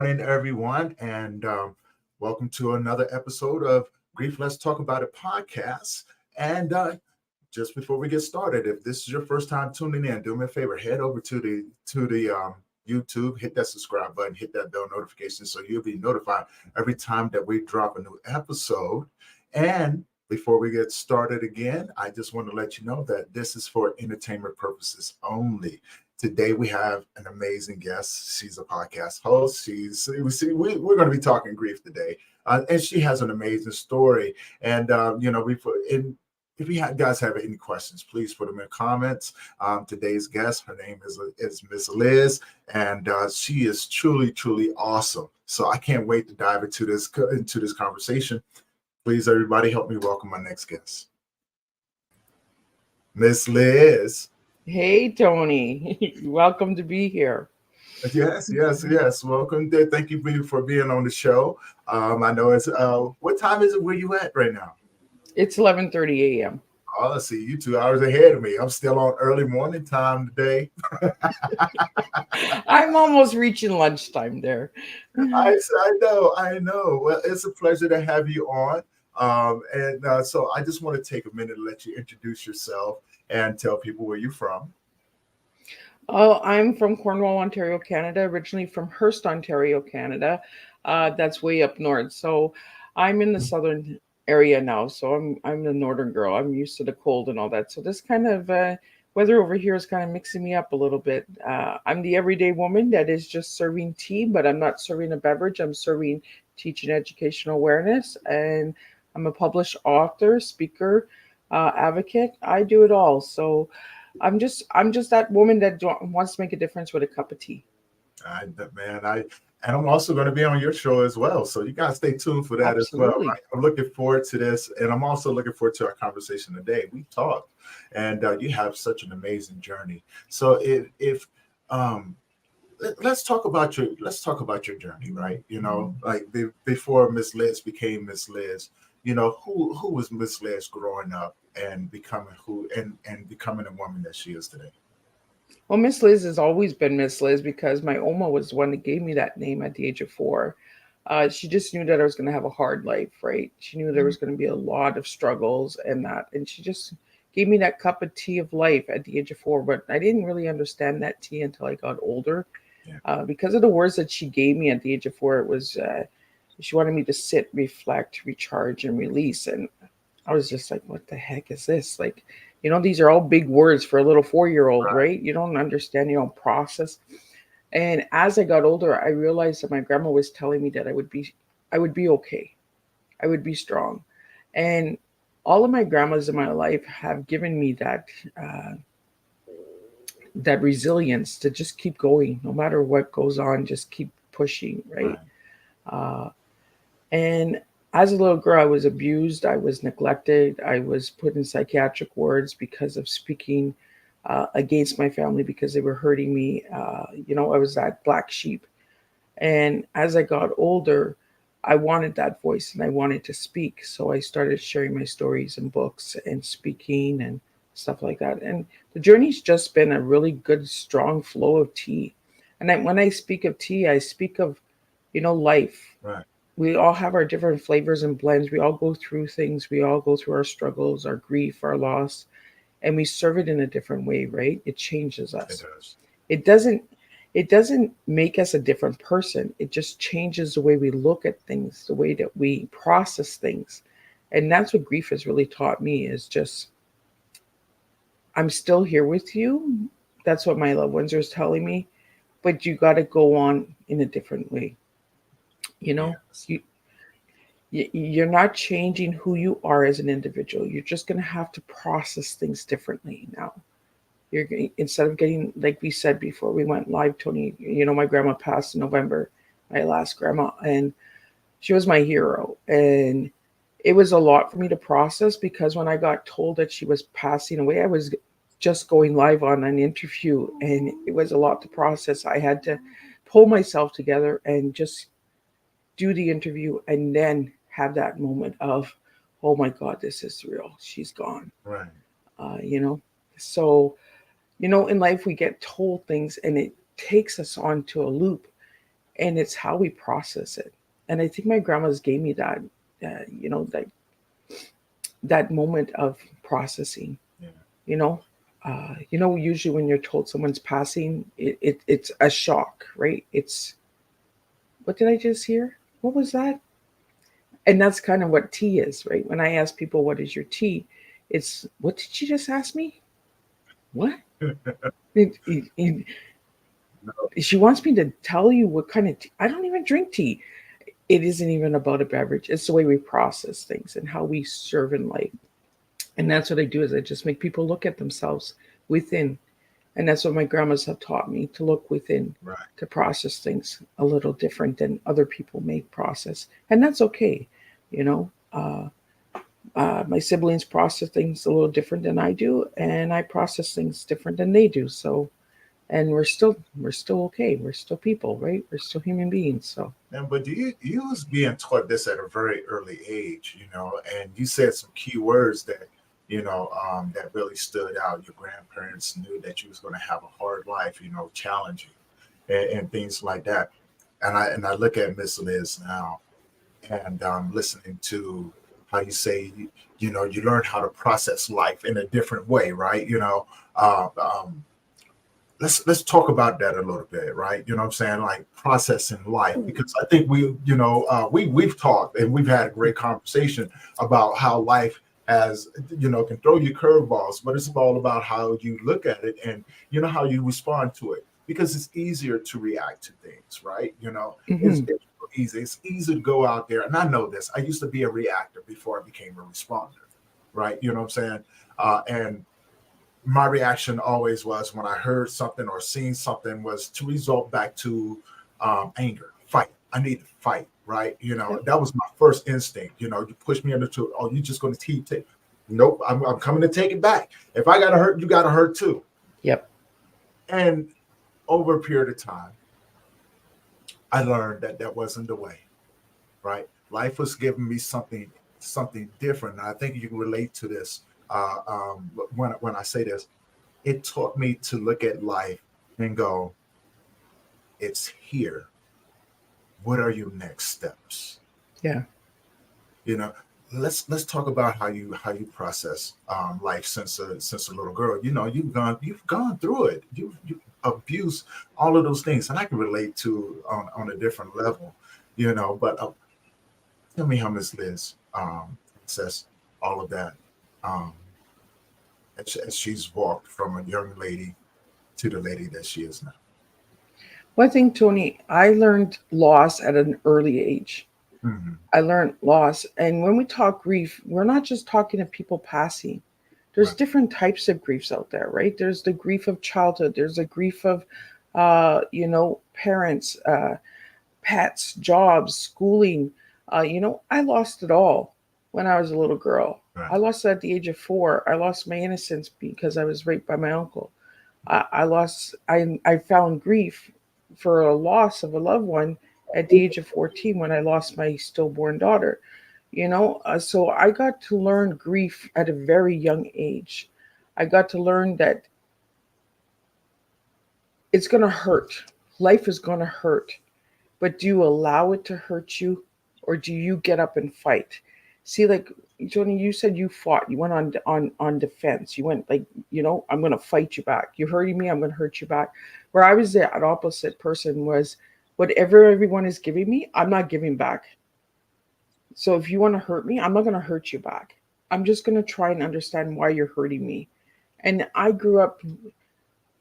morning, everyone, and welcome to another episode of Grief. Let's Talk About It podcast. And just before we get started, if this is your first time tuning in, do me a favor, head over to the YouTube, hit that subscribe button, hit that bell notification, so you'll be notified every time that we drop a new episode. And before we get started again, I just want to let you know that this is for entertainment purposes only. Today we have an amazing guest. She's a podcast host. We're going to be talking grief today, and she has an amazing story. And if you guys have any questions, please put them in comments. Today's guest, her name is Miss Liz, and she is truly awesome. So I can't wait to dive into this conversation. Please, everybody, help me welcome my next guest, Miss Liz. Hey, Tony. Welcome to be here. Yes. Welcome. Thank you for being on the show. I know it's what time is it where you at right now? It's 11:30 a.m. Oh, let's see, you 2 hours ahead of me. I'm still on early morning time today. I'm almost reaching lunchtime there. I know. Well, it's a pleasure to have you on. And so I just want to take a minute to let you introduce yourself and tell people where you're from. Oh, I'm from Cornwall, Ontario, Canada, originally from Hearst, Ontario, Canada. That's way up north. So I'm in the southern area now. So I'm the northern girl. I'm used to the cold and all that. So this kind of weather over here is kind of mixing me up a little bit. I'm the everyday woman that is just serving tea, but I'm not serving a beverage. I'm serving teaching educational awareness, and I'm a published author, speaker, advocate. I do it all. So I'm just that woman that wants to make a difference with a cup of tea. Man, and I'm also going to be on your show as well. So you guys stay tuned for that as well. Absolutely. I'm looking forward to this, and I'm also looking forward to our conversation today. We talked, and you have such an amazing journey. So if let's talk about your journey, right? Like before Miss Liz became Miss Liz, who was Miss Liz growing up and becoming becoming the woman that she is today. Well, Miss Liz has always been Miss Liz because my Oma was the one that gave me that name at the age of 4. She just knew that I was going to have a hard life, right? She knew there was going to be a lot of struggles and that, and she just gave me that cup of tea of life at the age of 4. But I didn't really understand that tea until I got older, Yeah. because of the words that she gave me at the age of 4. It was she wanted me to sit, reflect, recharge, and release, and I was just like, what the heck is this? Like, these are all big words for a little 4-year-old, Right. right? You don't understand, you don't process. And as I got older, I realized that my grandma was telling me that I would be okay. I would be strong. And all of my grandmas in my life have given me uh, that resilience to just keep going, no matter what goes on, just keep pushing, right? Right. Uh, And as a little girl, I was abused, I was neglected, I was put in psychiatric wards because of speaking against my family because they were hurting me. I was that black sheep. And as I got older, I wanted that voice and I wanted to speak. So I started sharing my stories in books and speaking and stuff like that. And the journey's just been a really good, strong flow of tea. And when I speak of tea, I speak of, life. Right. We all have our different flavors and blends. We all go through things. We all go through our struggles, our grief, our loss, and we serve it in a different way, right? It changes It us. does. It doesn't it doesn't make us a different person. It just changes the way we look at things, the way that we process things. And that's what grief has really taught me is just I'm still here with you. That's what my loved ones are telling me, but you got to go on in a different way. You know, Yes. you you're not changing who you are as an individual. You're just going to have to process things differently now. Instead of getting, like we said before we went live, Tony, my grandma passed in November, my last grandma, and she was my hero. And it was a lot for me to process because when I got told that she was passing away, I was just going live on an interview and it was a lot to process. I had to pull myself together and just do the interview and then have that moment of, oh my God, this is real. She's gone. Right. Uh, you know, so, in life we get told things and it takes us onto a loop. and it's how we process it. And I think my grandma's gave me that, that moment of processing. Yeah. You know, usually when you're told someone's passing, it's a shock, right? It's, what did I just hear? What was that? And that's kind of what tea is, right? When I ask people, what is your tea? It's, what did you just ask me? What? It, No, she wants me to tell you what kind of tea. I don't even drink tea. It isn't even about a beverage. It's the way we process things and how we serve in life. And that's what I do, is I just make people look at themselves within. And that's what my grandmas have taught me, to look within, right. to process things a little different than other people may process. And that's okay. You know, my siblings process things a little different than I do, and I process things different than they do. So, and we're still okay. We're still people, right? We're still human beings. So, And but you was being taught this at a very early age, and you said some key words that that really stood out. Your grandparents knew that you was going to have a hard life, challenging, and things like that. And I look at Miss Liz now, and listening to how you say you learn how to process life in a different way, right? Uh, um, let's talk about that a little bit, right? You know what I'm saying? Like processing life, because I think we've talked and we've had a great conversation about how life has, can throw you curveballs, but it's all about how you look at it and how you respond to it, because it's easier to react to things, right? mm-hmm. It's easy. It's easy to go out there, and I know this. I used to be a reactor before I became a responder, right? You know what I'm saying? And my reaction always was, when I heard something or seen something, was to result back to anger, fight. I need to fight, right? Yep. That was my first instinct. You push me into, oh, you just going to take. Nope, I'm coming to take it back. If I got to hurt, you got to hurt too. Yep. And over a period of time, I learned that that wasn't the way, right? Life was giving me something different. And I think you can relate to this when I say this. It taught me to look at life and go, it's here. What are your next steps? Yeah. You know, let's talk about how you process life since a little girl. You've gone through it. You abused all of those things, and I can relate to on a different level. But tell me how Miss Liz says all of that, um, as she's walked from a young lady to the lady that she is now. One thing, Tony, I learned loss at an early age. Mhm. I learned loss. And when we talk grief, we're not just talking of people passing. There's Right. different types of griefs out there, right? There's the grief of childhood. There's a grief of, parents, pets, jobs, schooling. I lost it all when I was a little girl. Right. I lost it at the age of 4. I lost my innocence because I was raped by my uncle. I found grief for a loss of a loved one at the age of 14 when I lost my stillborn daughter. So I got to learn grief at a very young age. I got to learn that it's going to hurt. Life is going to hurt. But do you allow it to hurt you, or do you get up and fight? See, like, Joni, you said you fought. You went on defense. You went like, I'm going to fight you back. You're hurting me. I'm going to hurt you back. Where I was the opposite person was, whatever everyone is giving me, I'm not giving back. So if you want to hurt me, I'm not going to hurt you back. I'm just going to try and understand why you're hurting me. And I grew up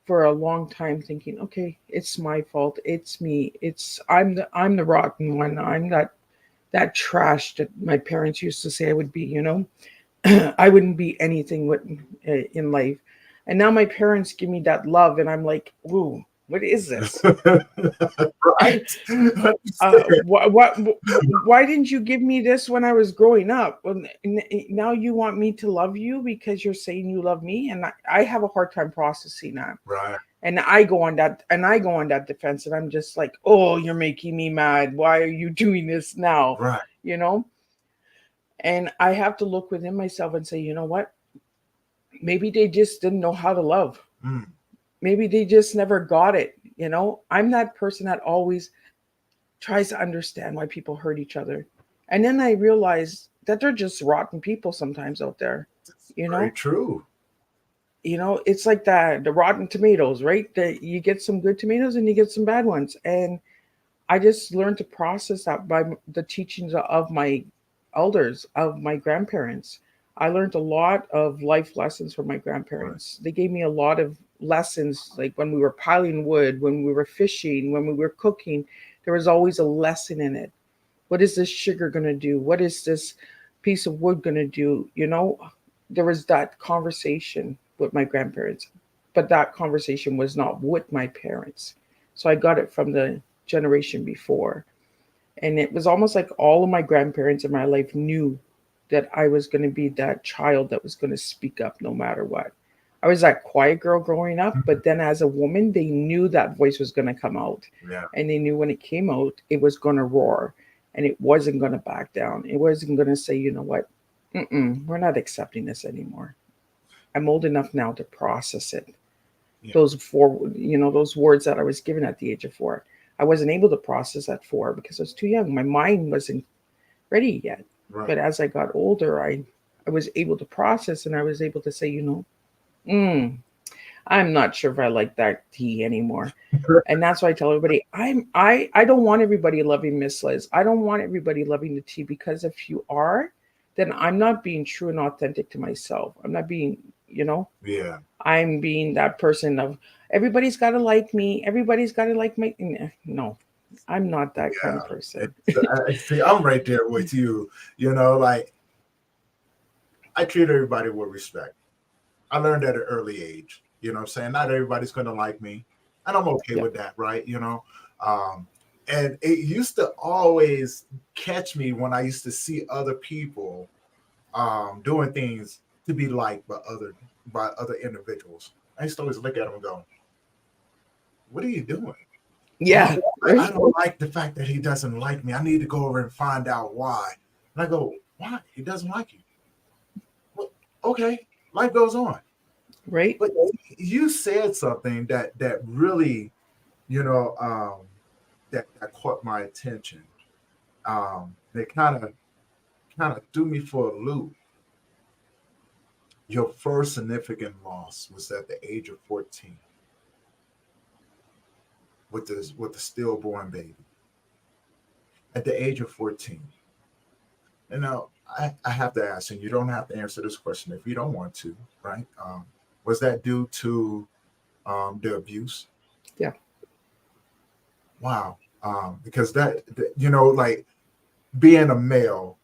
for a long time thinking, okay, it's my fault. It's me. I'm the rotten one. I'm that trash that my parents used to say I would be. I wouldn't be anything in life. And now my parents give me that love, and I'm like, ooh, what is this? Right. Why didn't you give me this when I was growing up? Well, now you want me to love you because you're saying you love me, and I have a hard time processing that. Right. And I go on that defense, and I'm just like, oh, you're making me mad. Why are you doing this now? Right. You know? And I have to look within myself and say, you know what? Maybe they just didn't know how to love. Mm. Maybe they just never got it. I'm that person that always tries to understand why people hurt each other. And then I realized that they're just rotten people sometimes out there. It's You very know, true. it's like that the rotten tomatoes, right? That you get some good tomatoes and you get some bad ones. And I just learned to process that by the teachings of my elders, of my grandparents. I learned a lot of life lessons from my Right. grandparents. They gave me a lot of lessons, like when we were piling wood, when we were fishing, when we were cooking. There was always a lesson in it. What is this sugar going to do? What is this piece of wood going to do? There was that conversation with my grandparents, but that conversation was not with my parents. So I got it from the generation before. And it was almost like all of my grandparents in my life knew that I was going to be that child that was going to speak up no matter what. I was that quiet girl growing up, Mhm. but then as a woman, they knew that voice was going to come out. Yeah. And they knew when it came out, it was going to roar and it wasn't going to back down. It wasn't going to say, you know what? We're not accepting this anymore. I'm old enough now to process it. Yeah. Those words that I was given at the age of 4. I wasn't able to process at 4 because I was too young. My mind wasn't ready yet. Right. But as I got older, I was able to process and I was able to say, mm, I'm not sure if I like that tea anymore. And that's why I tell everybody, I don't want everybody loving Miss Liz. I don't want everybody loving the tea, because if you are, then I'm not being true and authentic to myself. I'm not being, you know, Yeah. I'm being that person of everybody's got to like me. Everybody's got to like my. No, I'm not that kind of Yeah. person. See, I'm right there with you. Like I treat everybody with respect. I learned at an early age. You know what I'm saying? Not everybody's going to like me. And I'm okay Yeah. with that, right? Um, and it used to always catch me when I used to see other people doing things to be liked by other individuals. I used to always look at them and go, "What are you doing?" Yeah. Oh, I Right. don't like the fact that he doesn't like me. I need to go over and find out why. And I go, "Why? He doesn't like you." Well, okay, life goes on. Right. But you said something that really, you know, that caught my attention. That kind of threw me for a loop. Your first significant loss was at the age of 14 with the stillborn baby. At the age of 14. And now I have to ask, and you don't have to answer this question if you don't want to, right? Was that due to the abuse? Yeah. Wow. Because like being a male,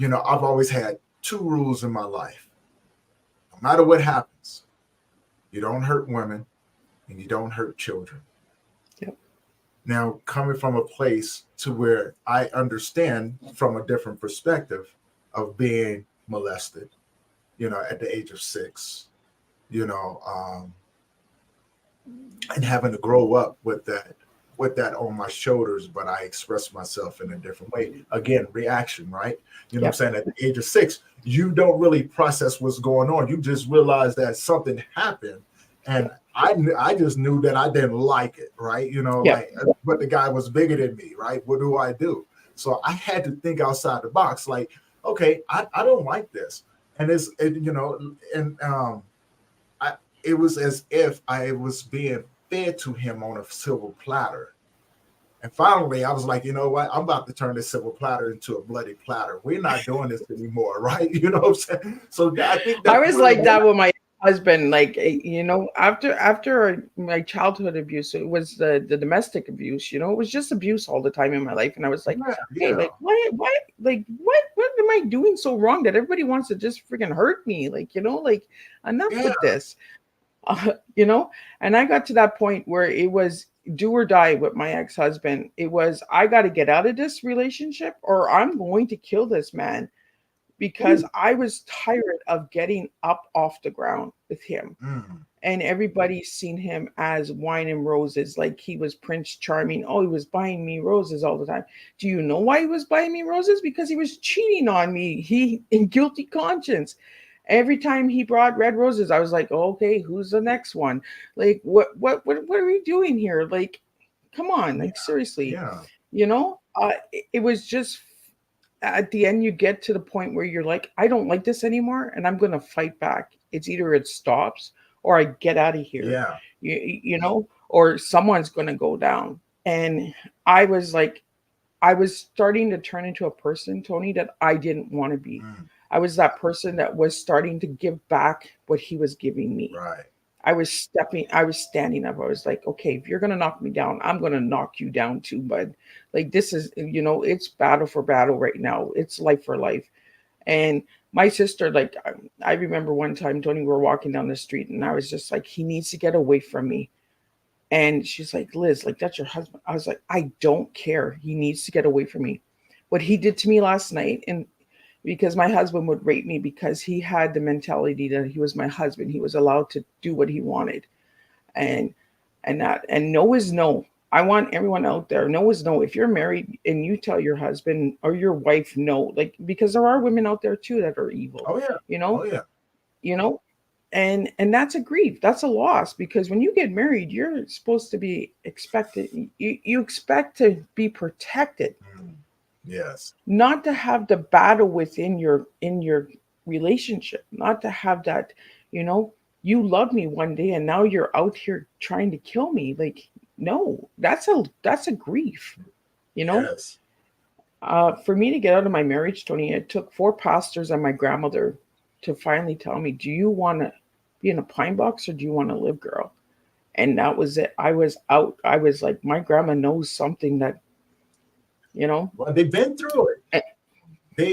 I've always had two rules in my life. No matter what happens, you don't hurt women and you don't hurt children. Yep. Now, coming from a place to where I understand from a different perspective of being molested, at the age of 6, you know, um, and having to grow up with that on my shoulders, but I express myself in a different way. Again, reaction, right? You know what I'm Yep. saying? At the age of 6, you don't really process what's going on. You just realize that something happened. And I just knew that I didn't like it, right? Yep. But the guy was bigger than me, right? What do I do? So I had to think outside the box, like, okay, I don't like this. And I, it was as if I was being fed to him on a silver platter. And finally, I was like, you know what? I'm about to turn this silver platter into a bloody platter. We're not doing this anymore, right? You know what I'm saying? So I think I that's was really like that with my husband. Like, after my childhood abuse, it was the domestic abuse. It was just abuse all the time in my life, and I was like, yeah, okay, yeah, like what am I doing so wrong that everybody wants to just freaking hurt me? Like enough yeah, with this, uh, you know. And I got to that point where it was do or die with my ex-husband. It was I got to get out of this relationship, or I'm going to kill this man because I was tired of getting up off the ground with him. mm, And everybody's seen him as wine and roses, like he was Prince Charming. Oh, he was buying me roses all the time. Do you know why he was buying me roses? Because he was cheating on me. He in guilty conscience. Every time he brought red roses, I was like, oh, okay, who's the next one? Like, what are we doing here? Like, come on, yeah, like seriously. yeah. It was just at the end, you get to the point where you're like, I don't like this anymore, and I'm going to fight back. It's either it stops or I get out of here, Yeah. or someone's going to go down. And I was like, I was starting to turn into a person, Tony, that I didn't want to be. Mm, I was that person that was starting to give back what he was giving me. right. I was standing up. I was like, okay, if you're going to knock me down, I'm going to knock you down too, bud. Like, this is, it's battle for battle right now. It's life for life. And my sister, like, I remember one time, Tony, we were walking down the street and I was just like, he needs to get away from me. And she's like, Liz, like, that's your husband. I was like, I don't care. He needs to get away from me. What he did to me last night, and because my husband would rape me because he had the mentality that he was my husband. He was allowed to do what he wanted. And no is no. I want everyone out there. No is no. If you're married and you tell your husband or your wife no, like, because there are women out there too that are evil, Oh yeah. you know, Oh yeah. you know, and that's a grief. That's a loss, because when you get married, you're supposed to be expected. You expect to be protected, Mm, yes. not to have the battle within your relationship, not to have that, you know, you love me one day and now you're out here trying to kill me. Like, no, that's a grief, you know. Yes. For me to get out of my marriage, Tony, it took 4 pastors and my grandmother to finally tell me, do you want to be in a pine box or do you want to live, girl? And that was it. I was out. I was like, my grandma knows something that, you know. Well, they've been through it. eh,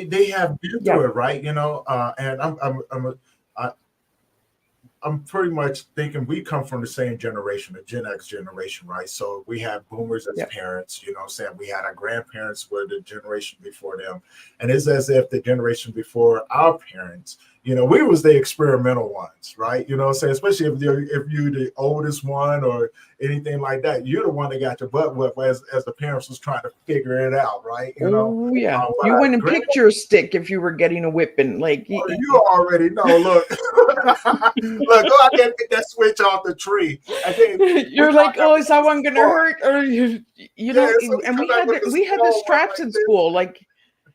They have been yeah, through it, right? And I'm pretty much thinking we come from the same generation, the Gen X generation, right? So we have boomers as yeah, parents, you know what I'm saying? We had our grandparents were the generation before them. And it's as if the generation before our parents, we was the experimental ones, right? You know what I'm saying? Especially if you're the oldest one or anything like that, you're the one that got your butt whipped as the parents was trying to figure it out, right? oh yeah, But you our went and picked your stick if you were getting a whipping, like Oh, you already know. Look, look, go out there and get that switch off the tree. And then we you're come like, back oh, with is that the one gonna small. hurt? Or Yeah, so we and come back with the we had the small one straps like in this. school. Like,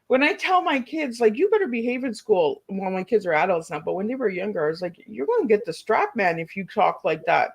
when I tell my kids, like, you better behave in school. Well, my kids are adults now, but when they were younger, I was like, you're gonna get the strap, man, if you talk like that.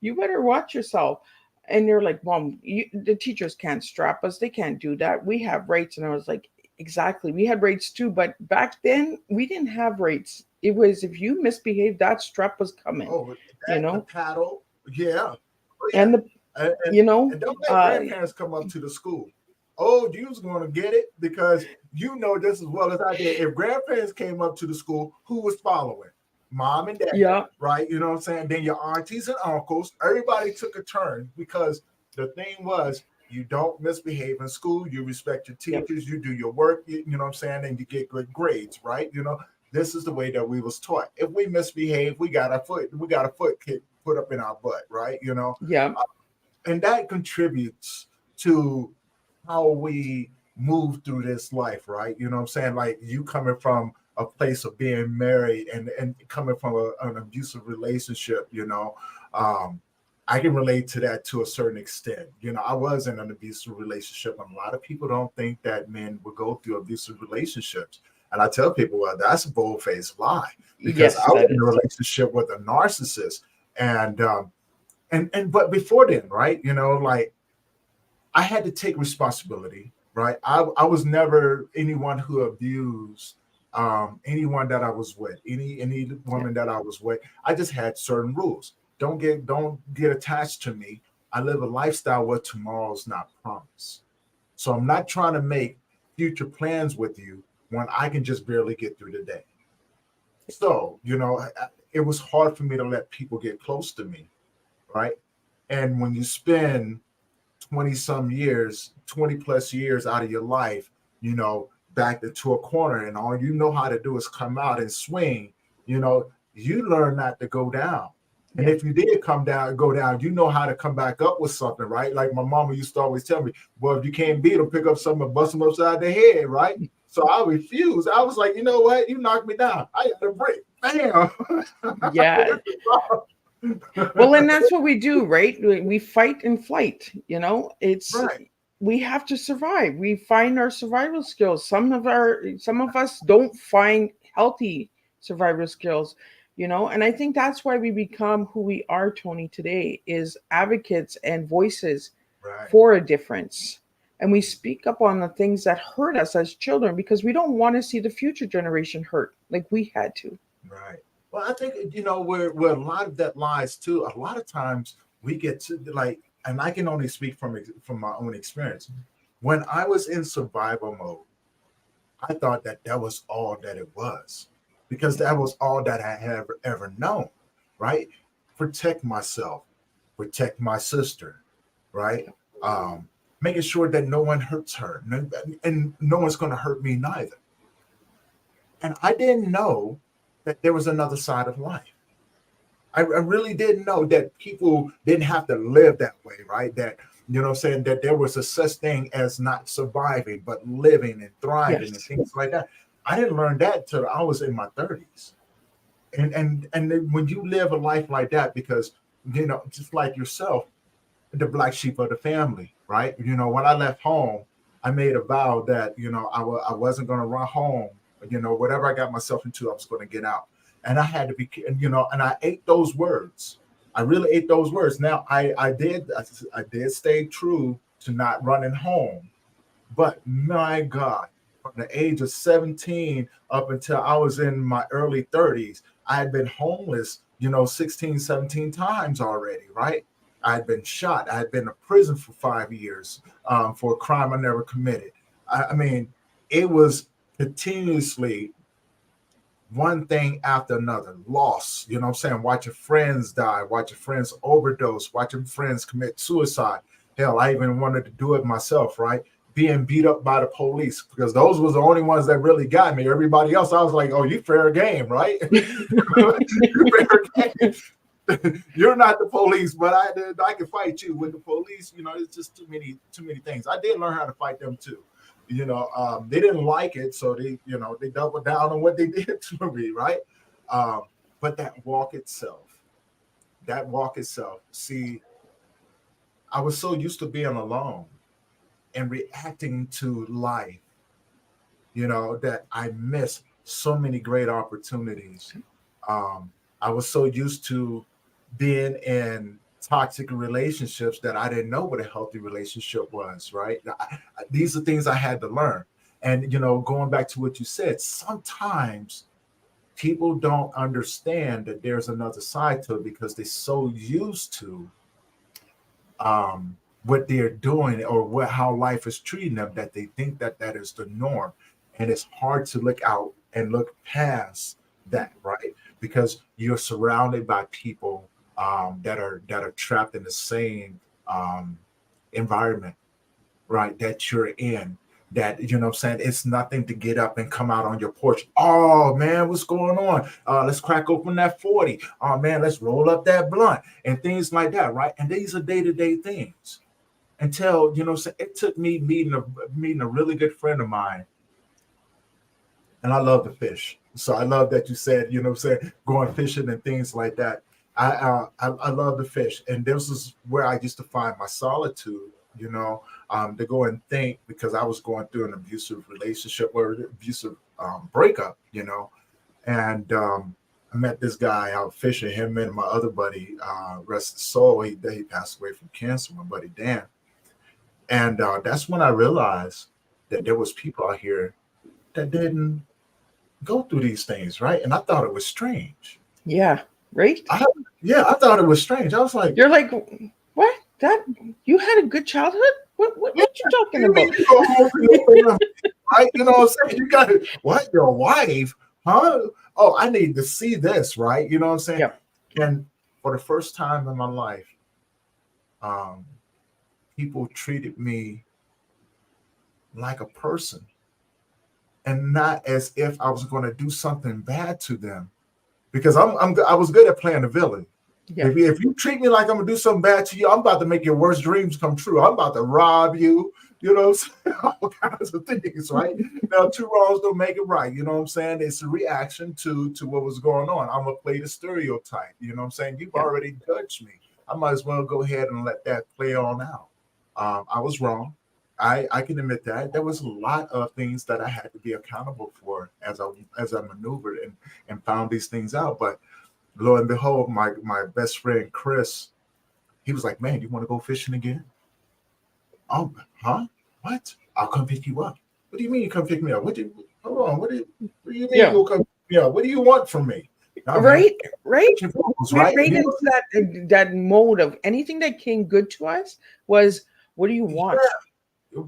You better watch yourself. And they're like, Mom, the teachers can't strap us. They can't do that. We have rates. And I was like, exactly. We had rates too, but back then we didn't have rates. It was, if you misbehaved, that strap was coming, Oh, you that the know? paddle. Yeah. Oh, yeah. And And, and, you know, and don't let uh, grandparents come up to the school. Oh, you was going to get it because you know just as well as I did. If grandparents came up to the school, who was following? Mom and dad, yeah, right? You know what I'm saying? Then your aunties and uncles, everybody took a turn because the thing was you don't misbehave in school, you respect your yeah, teachers, you do your work, you know what I'm saying, and you get good grades, right? This is the way that we was taught. If we misbehave, we got a foot kick put up in our butt, right? yeah, And that contributes to how we move through this life, right? You know what I'm saying? Like you coming from a place of being married and coming from an abusive relationship, I can relate to that to a certain extent. I was in an abusive relationship, and a lot of people don't think that men would go through abusive relationships. And I tell people, well, that's a bold-faced lie because yes, I was that in a is. relationship with a narcissist, and but before then, right? Like I had to take responsibility, right? I was never anyone who abused anyone that I was with, any Yeah, woman that I was with. I just had certain rules. Don't get attached to me. I live a lifestyle where tomorrow's not promised. So I'm not trying to make future plans with you when I can just barely get through the day. So, it was hard for me to let people get close to me, right? And when you spend 20 some years, 20 plus years out of your life, back into a corner, and all you know how to do is come out and swing, you learn not to go down. And yeah, if you did go down, you know how to come back up with something, right? Like my mama used to always tell me, well, if you can't beat them, pick up something and bust them upside the head, right? So I refused. I was like, you know what? You knocked me down. I got a break. Bam. yeah. Well, and that's what we do, right? We fight and flight. It's Right. we have to survive. We find our survival skills. Some of us don't find healthy survival skills, and I think that's why we become who we are, Tony, today, is advocates and voices Right. for a difference. And we speak up on the things that hurt us as children because we don't want to see the future generation hurt like we had to. Right. Well, I think where a lot of that lies too. A lot of times we get to like, and I can only speak from my own experience. When I was in survival mode, I thought that was all that it was, because that was all that I had ever known. Right. Protect myself, protect my sister. Right. Making sure that no one hurts her, and no one's going to hurt me neither. And I didn't know that there was another side of life. I really didn't know that people didn't have to live that way, right? That, saying that there was a such thing as not surviving, but living and thriving and Yes. things like that. I didn't learn that till I was in my 30s. And then when you live a life like that, because, just like yourself, the black sheep of the family, right? When I left home, I made a vow that, I wasn't going to run home. Whatever I got myself into, I was going to get out. And I had to be, and I ate those words. I really ate those words. Now, I did stay true to not running home. But my God, from the age of 17 up until I was in my early 30s, I had been homeless, 16, 17 times already, right? I had been shot. I had been in prison for 5 years for a crime I never committed. I mean, it was continuously one thing after another, loss, watching friends die, watching friends overdose, watching friends commit suicide. Hell, I even wanted to do it myself, right? Being beat up by the police, because those was the only ones that really got me. Everybody else, I was like, oh, you fair game, right? You fair game. You're not the police, but I can fight you. With the police, it's just too many things. I did learn how to fight them too. They didn't like it, so they doubled down on what they did to me, right? But that walk itself, see, I was so used to being alone and reacting to life, that I missed so many great opportunities. I was so used to being in toxic relationships that I didn't know what a healthy relationship was, right? These are things I had to learn. And, going back to what you said, sometimes people don't understand that there's another side to it because they're so used to what they're doing or how life is treating them that they think that is the norm. And it's hard to look out and look past that, right? Because you're surrounded by people that are trapped in the same environment, right? That you're in. That, it's nothing to get up and come out on your porch. Oh man, what's going on? Let's crack open that 40. Oh man, let's roll up that blunt and things like that, right? And these are day-to-day things. Until, it took me meeting a really good friend of mine. And I love to fish. So I love that you said, going fishing and things like that. I love to fish. And this is where I used to find my solitude, to go and think, because I was going through an abusive relationship or abusive breakup, and I met this guy out fishing, him and my other buddy, rest his soul. He passed away from cancer, my buddy Dan. And that's when I realized that there was people out here that didn't go through these things, right? And I thought it was strange. Yeah, right? I thought it was strange. I was like, you're like, what? That you had a good childhood? What you talking about? You go home to your family, right? You know what I'm saying? You got it. What? Your wife? Huh? Oh, I need to see this, right? You know what I'm saying? Yep. And for the first time in my life, people treated me like a person and not as if I was going to do something bad to them, because I was good at playing the villain. Yeah. If you treat me like I'm gonna do something bad to you, I'm about to make your worst dreams come true. I'm about to rob you, all kinds of things, right? Now, two wrongs don't make it right. You know what I'm saying? It's a reaction to what was going on. I'm gonna play the stereotype. You know what I'm saying? You've already judged me. I might as well go ahead and let that play on out. I was wrong. I can admit that there was a lot of things that I had to be accountable for as I maneuvered and found these things out. But lo and behold, my best friend Chris, he was like, "Man, you want to go fishing again?" Oh, huh? What? I'll come pick you up. What do you mean you come pick me up? Hold on? What do you mean Yeah. you'll come pick me up? What do you want from me? Nah, man, Right, right. your rules, Went right? right into that mode of anything that came good to us was, what do you want?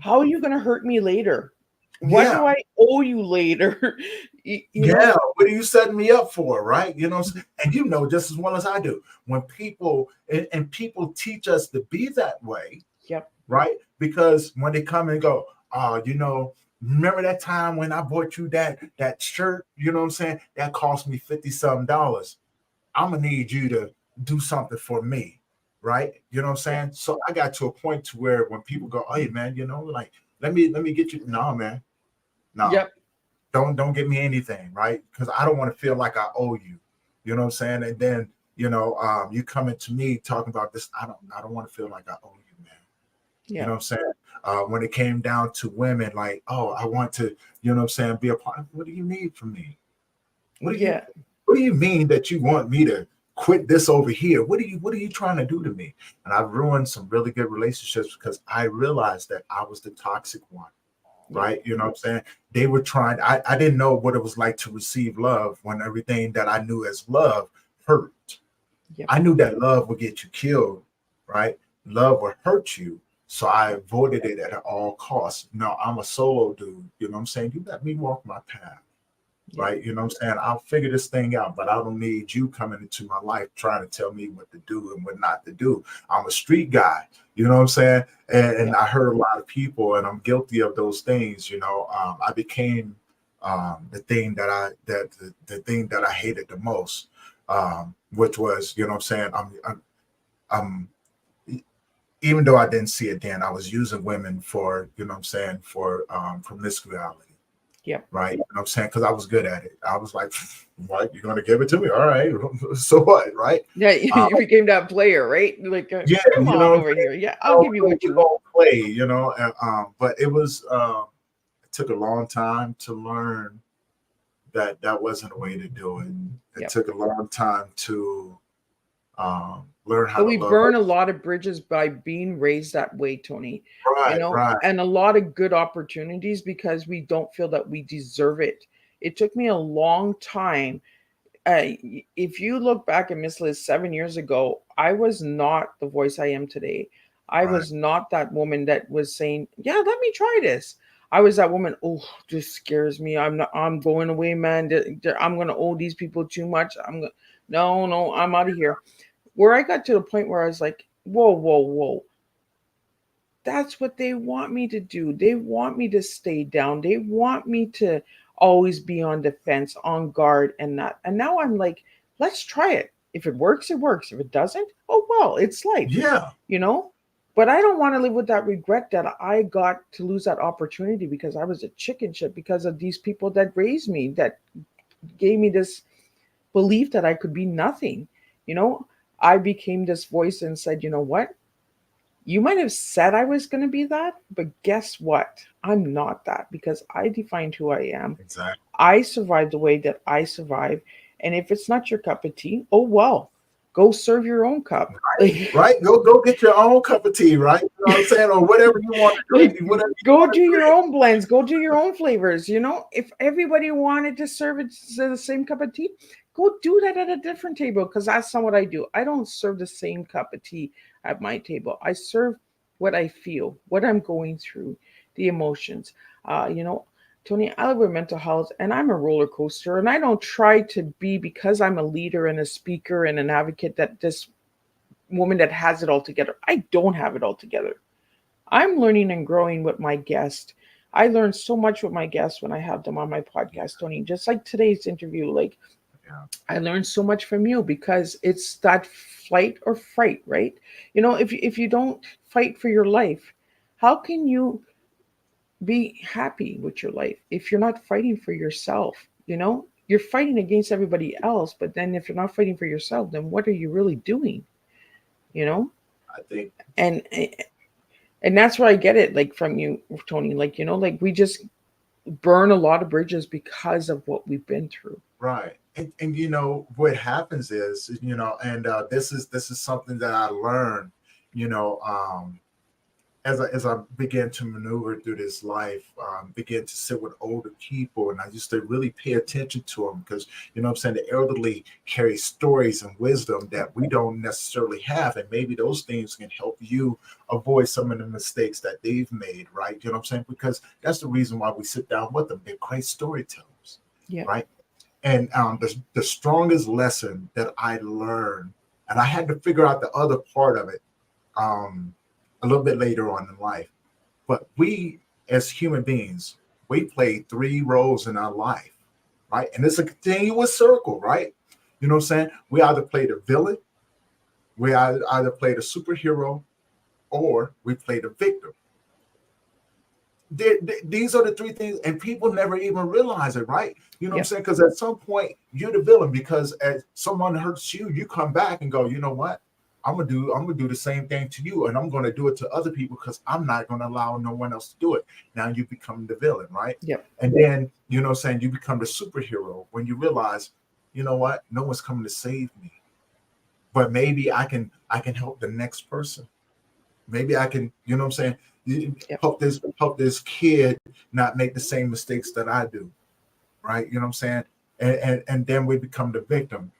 How are you going to hurt me later? What Yeah, do I owe you later? You yeah. know? What are you setting me up for, right? And you know just as well as I do when people and people teach us to be that way, Yep. right? Because when they come and go, remember that time when I bought you that shirt? You know what I'm saying? That cost me 50 some dollars. I'm gonna need you to do something for me, right? You know what I'm Yep. saying? So I got to a point to where when people go, "Hey man, like let me get you," no man, no, Yep. don't give me anything, right? Because I don't want to feel like I owe you. You know what I'm saying? And then you coming to me talking about this. I don't want to feel like I owe you, man. You know Yeah. what I'm saying? When it came down to women, like, oh, I want to, you know what I'm saying, be a part of. What do you need from me? What do you Yeah. what do you mean that you want me to quit this over here? What are you trying to do to me? And I've ruined some really good relationships because I realized that I was the toxic one, Yep. right? You know what I'm saying? They were trying, I didn't know what it was like to receive love when everything that I knew as love hurt. Yep. I knew that love would get you killed, right? Love would hurt you. So I avoided it at all costs. No, I'm a solo dude. You know what I'm saying? You let me walk my path, Yep. right? You know what I'm saying? I'll figure this thing out, but I don't need you coming into my life trying to tell me what to do and what not to do. I'm a street guy, you know what I'm saying? And Yep. I heard a lot of people, and I'm guilty of those things. I became the thing the thing that I hated the most, which was, you know what I'm saying? I'm even though I didn't see it then, I was using women for, you know what I'm saying, for promiscuity, Yep. right? You know what I'm saying? Because I was good at it. I was like, what? You're going to give it to me? All right. So what, right? Yeah. Uh, You became that player, right? Like, yeah, come you know on what I'm over saying? here. Yeah, I'll give you We're what you want. going to play, but it took a long time to learn that that wasn't a way to do it. It Yep. took a long time to learn how But to we love. burn a lot of bridges by being raised that way, Tony. Right, right. And a lot of good opportunities because we don't feel that we deserve it. It took me a long time. If you look back at Miss Liz 7 years ago, I was not the voice I am today. I Right. was not that woman that was saying, "Yeah, let me try this." I was that woman. Oh, this scares me. I'm not. I'm going away, man. I'm gonna owe these people too much. No, no. I'm out of here. Where I got to the point where I was like, "Whoa, whoa, whoa." That's what they want me to do. They want me to stay down. They want me to always be on defense, on guard, and that. And now I'm like, let's try it. If it works, it works. If it doesn't, oh well, it's life, Yeah. you know? But I don't want to live with that regret that I got to lose that opportunity because I was a chicken shit because of these people that raised me, that gave me this belief that I could be nothing. You know, I became this voice and said, you know what? You might have said I was going to be that, but guess what? I'm not that because I defined who I am. Exactly. I survived the way that I survive. And if it's not your cup of tea, oh well, go serve your own cup. Like, Right. Go get your own cup of tea, right? You know what I'm saying? Or whatever you want to like, drink, whatever you go want do to your drink. own blends, go do your own flavors. You know, if everybody wanted to serve it the same cup of tea, go do that at a different table because that's not what I do. I don't serve the same cup of tea at my table. I serve what I feel, what I'm going through, the emotions. You know, Tony, I live with mental health and I'm a roller coaster, and I don't try to be because I'm a leader and a speaker and an advocate that this woman that has it all together. I don't have it all together. I'm learning and growing with my guest. I learn so much with my guests when I have them on my podcast, Tony. Just like today's interview, like Yeah. I learned so much from you because it's that flight or fright, right? You know, if you don't fight for your life, how can you be happy with your life if you're not fighting for yourself? You know, you're fighting against everybody else, but then if you're not fighting for yourself, then what are you really doing? You know, I think and And that's where I get it, like from you, Tony. Like, like we just burn a lot of bridges because of what we've been through. Right. And what happens is, and this is something that I learned, you know, as I began to maneuver through this life, began to sit with older people, and I used to really pay attention to them because, I'm saying, the elderly carry stories and wisdom that we don't necessarily have, and maybe those things can help you avoid some of the mistakes that they've made, right? You know what I'm saying? Because that's the reason why we sit down with them. They're great storytellers, Yeah. right? And the strongest lesson that I learned, and I had to figure out the other part of it, um, a little bit later on in life. But we, as human beings, we play three roles in our life, right? And it's a continuous circle, right? You know what I'm saying? We either play the villain, we either play the superhero, or we play the victim. These are the three things, and people never even realize it, right? You know what I'm Yep. saying? Because at some point you're the villain, because as someone hurts you, you come back and go, you know what? I'm gonna do the same thing to you, and I'm gonna do it to other people because I'm not gonna allow no one else to do it. Now you become the villain, right? Yep. And then what I'm saying, you become the superhero when you realize, you know what? No one's coming to save me, but maybe I can help the next person. Maybe I can, what I'm saying, Yep. help this kid not make the same mistakes that I do, right? You know what I'm saying? And then we become the victim,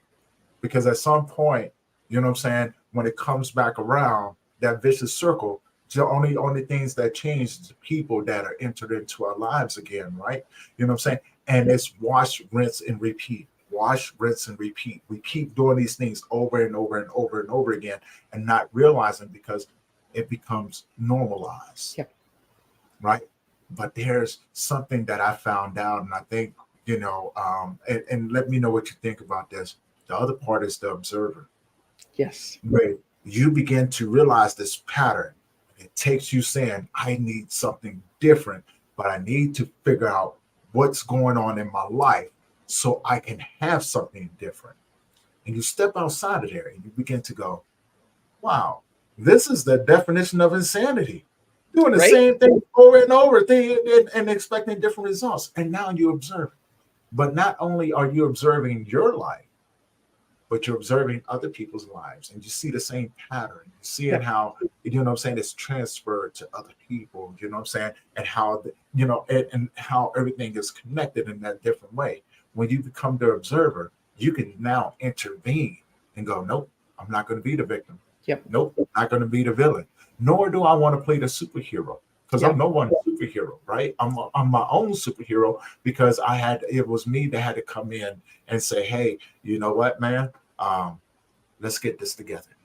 because at some point, what I'm saying, when it comes back around, that vicious circle, the only things that change is the people that are entered into our lives again, right? You know what I'm saying? And it's wash, rinse, and repeat. Wash, rinse, and repeat. We keep doing these things over and over and over and over again, and not realizing, because it becomes normalized, Yep. right? But there's something that I found out, and I think, and let me know what you think about this. The other part is the observer, Yes. where you begin to realize this pattern. It takes you saying, I need something different, but I need to figure out what's going on in my life so I can have something different. And you step outside of there and you begin to go, wow, this is the definition of insanity. Doing the Right? same thing over and over, and expecting different results. And now you observe. But not only are you observing your life, but you're observing other people's lives, and you see the same pattern. You seeing Yep. how, what I'm saying, it's transferred to other people, you know what I'm saying, and how, and how everything is connected in that different way. When you become the observer, you can now intervene and go, nope, I'm not going to be the victim. Yep. Nope, I'm not going to be the villain. Nor do I want to play the superhero, because I'm Yep. no one superhero, right? I'm my own superhero, because it was me that had to come in and say, hey, you know what, man? Um, let's get this together,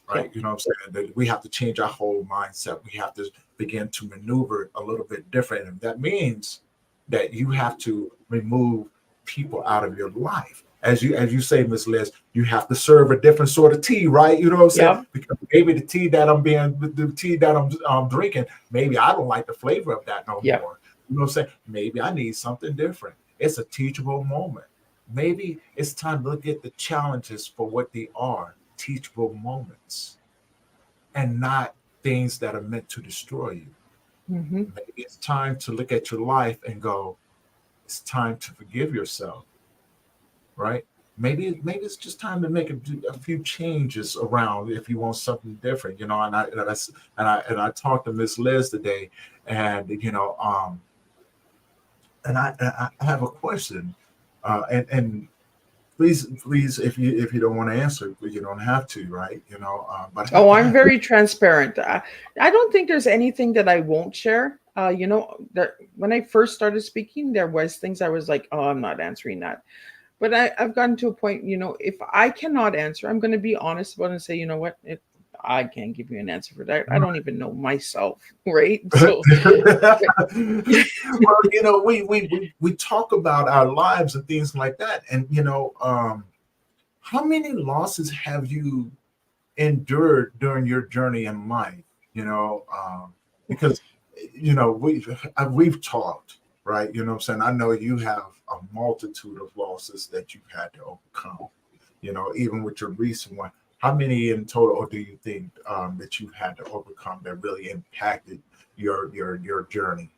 right? Yep. You know what I'm saying? That we have to change our whole mindset. We have to begin to maneuver a little bit different. And that means that you have to remove people out of your life. As you say, Miss Liz, you have to serve a different sort of tea, right? You know what I'm saying? Yep. Because maybe the tea that I'm drinking, maybe I don't like the flavor of that no Yep. more. You know what I'm saying? Maybe I need something different. It's a teachable moment. Maybe it's time to look at the challenges for what they are, teachable moments, and not things that are meant to destroy you. Mm-hmm. Maybe it's time to look at your life and go, it's time to forgive yourself, right? Maybe it's just time to make a few changes around if you want something different, and I talked to Miss Liz today, and and I have a question, and please, if you don't want to answer, you don't have to, right? But Oh, I I'm have, very transparent. I don't think there's anything that I won't share. That when I first started speaking, there was things I was like, oh, I'm not answering that. But I've gotten to a point, if I cannot answer, I'm going to be honest about it and say, you know what, I can't give you an answer for that. I don't even know myself, right? So, well, we talk about our lives and things like that, and how many losses have you endured during your journey in life? Because we've talked, right? You know what I'm saying? I know you have a multitude of losses that you've had to overcome, even with your recent one. how many in total do you think that you've had to overcome that really impacted your journey?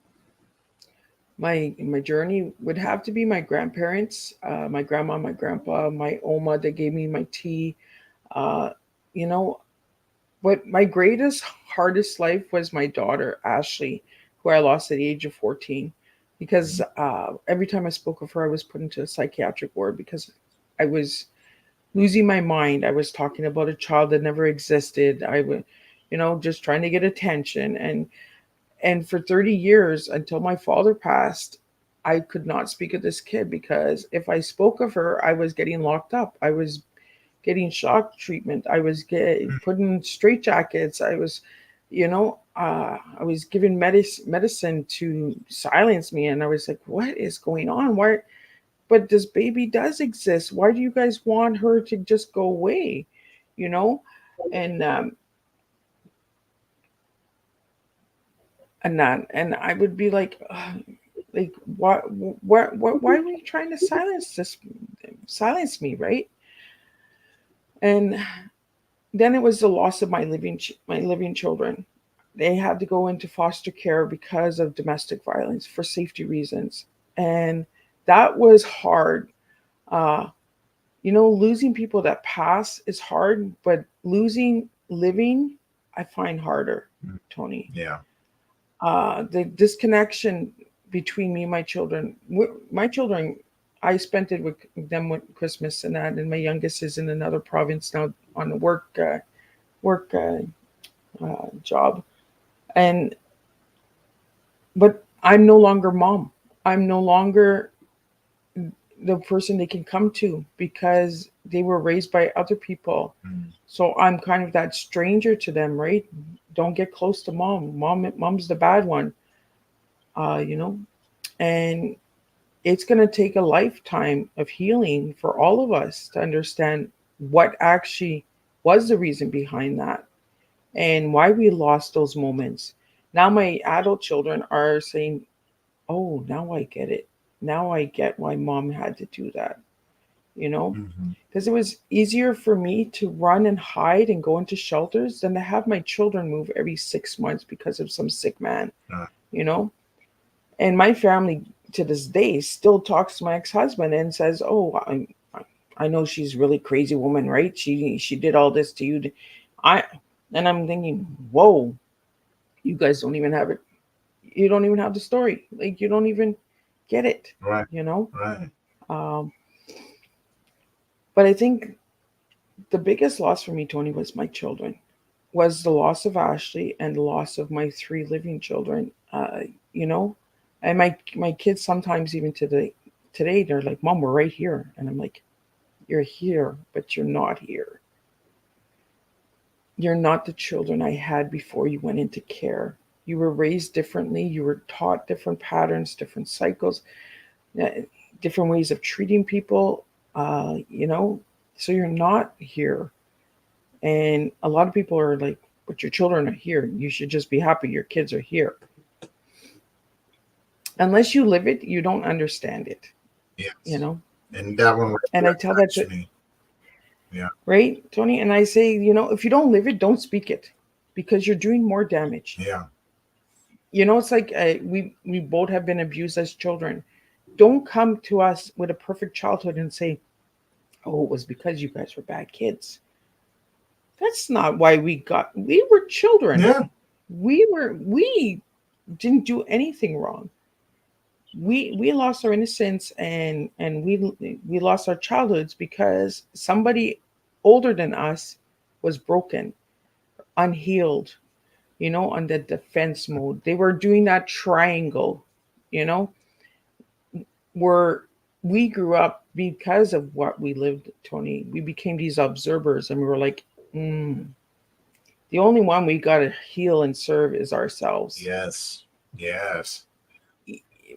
My journey would have to be my grandparents, my grandma, my grandpa, my oma that gave me my tea. Uh, you know, but my greatest, hardest life was my daughter, Ashley, who I lost at the age of 14. Because every time I spoke of her, I was put into a psychiatric ward because I was losing my mind. I was talking about a child that never existed. I was, just trying to get attention. And for 30 years until my father passed, I could not speak of this kid because if I spoke of her, I was getting locked up. I was getting shock treatment. I was put in straitjackets. I was given medicine to silence me. And I was like, what is going on? Why? But this baby does exist. Why do you guys want her to just go away? You know? And, and I would be like, why are you trying to silence me? Right. And then it was the loss of my living children. They had to go into foster care because of domestic violence for safety reasons, and that was hard. Uh, losing people that pass is hard, but losing living, I find harder, Tony. Yeah. The disconnection between me and my children, I spent it with them with Christmas and that, and my youngest is in another province now on a work job, and but I'm no longer mom. I'm no longer the person they can come to because they were raised by other people. So I'm kind of that stranger to them, right? Don't get close to mom. Mom's the bad one, uh, you know. And it's going to take a lifetime of healing for all of us to understand what actually was the reason behind that and why we lost those moments. Now my adult children are saying, "Oh, now I get it. Now I get why mom had to do that." You know, Mm-hmm. because it was easier for me to run and hide and go into shelters than to have my children move every 6 months because of some sick man. Uh, You know, and my family to this day still talks to my ex-husband and says, "Oh, I know she's a really crazy woman, right? She did all this to you." I and I'm thinking, "Whoa, you guys don't even have it. You don't even have the story. Like you don't even get it, right. you know." Right. Um, but I think the biggest loss for me, Tony, was my children. Was the loss of Ashley and the loss of my three living children. You know, and my kids sometimes even today they're like, "Mom, we're right here," and I'm like, "You're here, but you're not here. You're not the children I had before you went into care. You were raised differently. You were taught different patterns, different cycles, uh, different ways of treating people. You know, so you're not here." And a lot of people are like, "But your children are here. You should just be happy your kids are here." Unless you live it, you don't understand it, you Yes. know? And that one right And I there tell that to, touched me. Yeah. right, Tony? And I say, if you don't live it, don't speak it because you're doing more damage. Yeah. It's like we both have been abused as children. Don't come to us with a perfect childhood and say, "Oh, it was because you guys were bad kids." That's not why we were children. Yeah. We didn't do anything wrong. We lost our innocence and we lost our childhoods because somebody older than us was broken, unhealed, on the defense mode. They were doing that triangle, you know where we grew up because of what we lived, Tony. We became these observers and we were like, the only one we got to heal and serve is ourselves. Yes. Yes.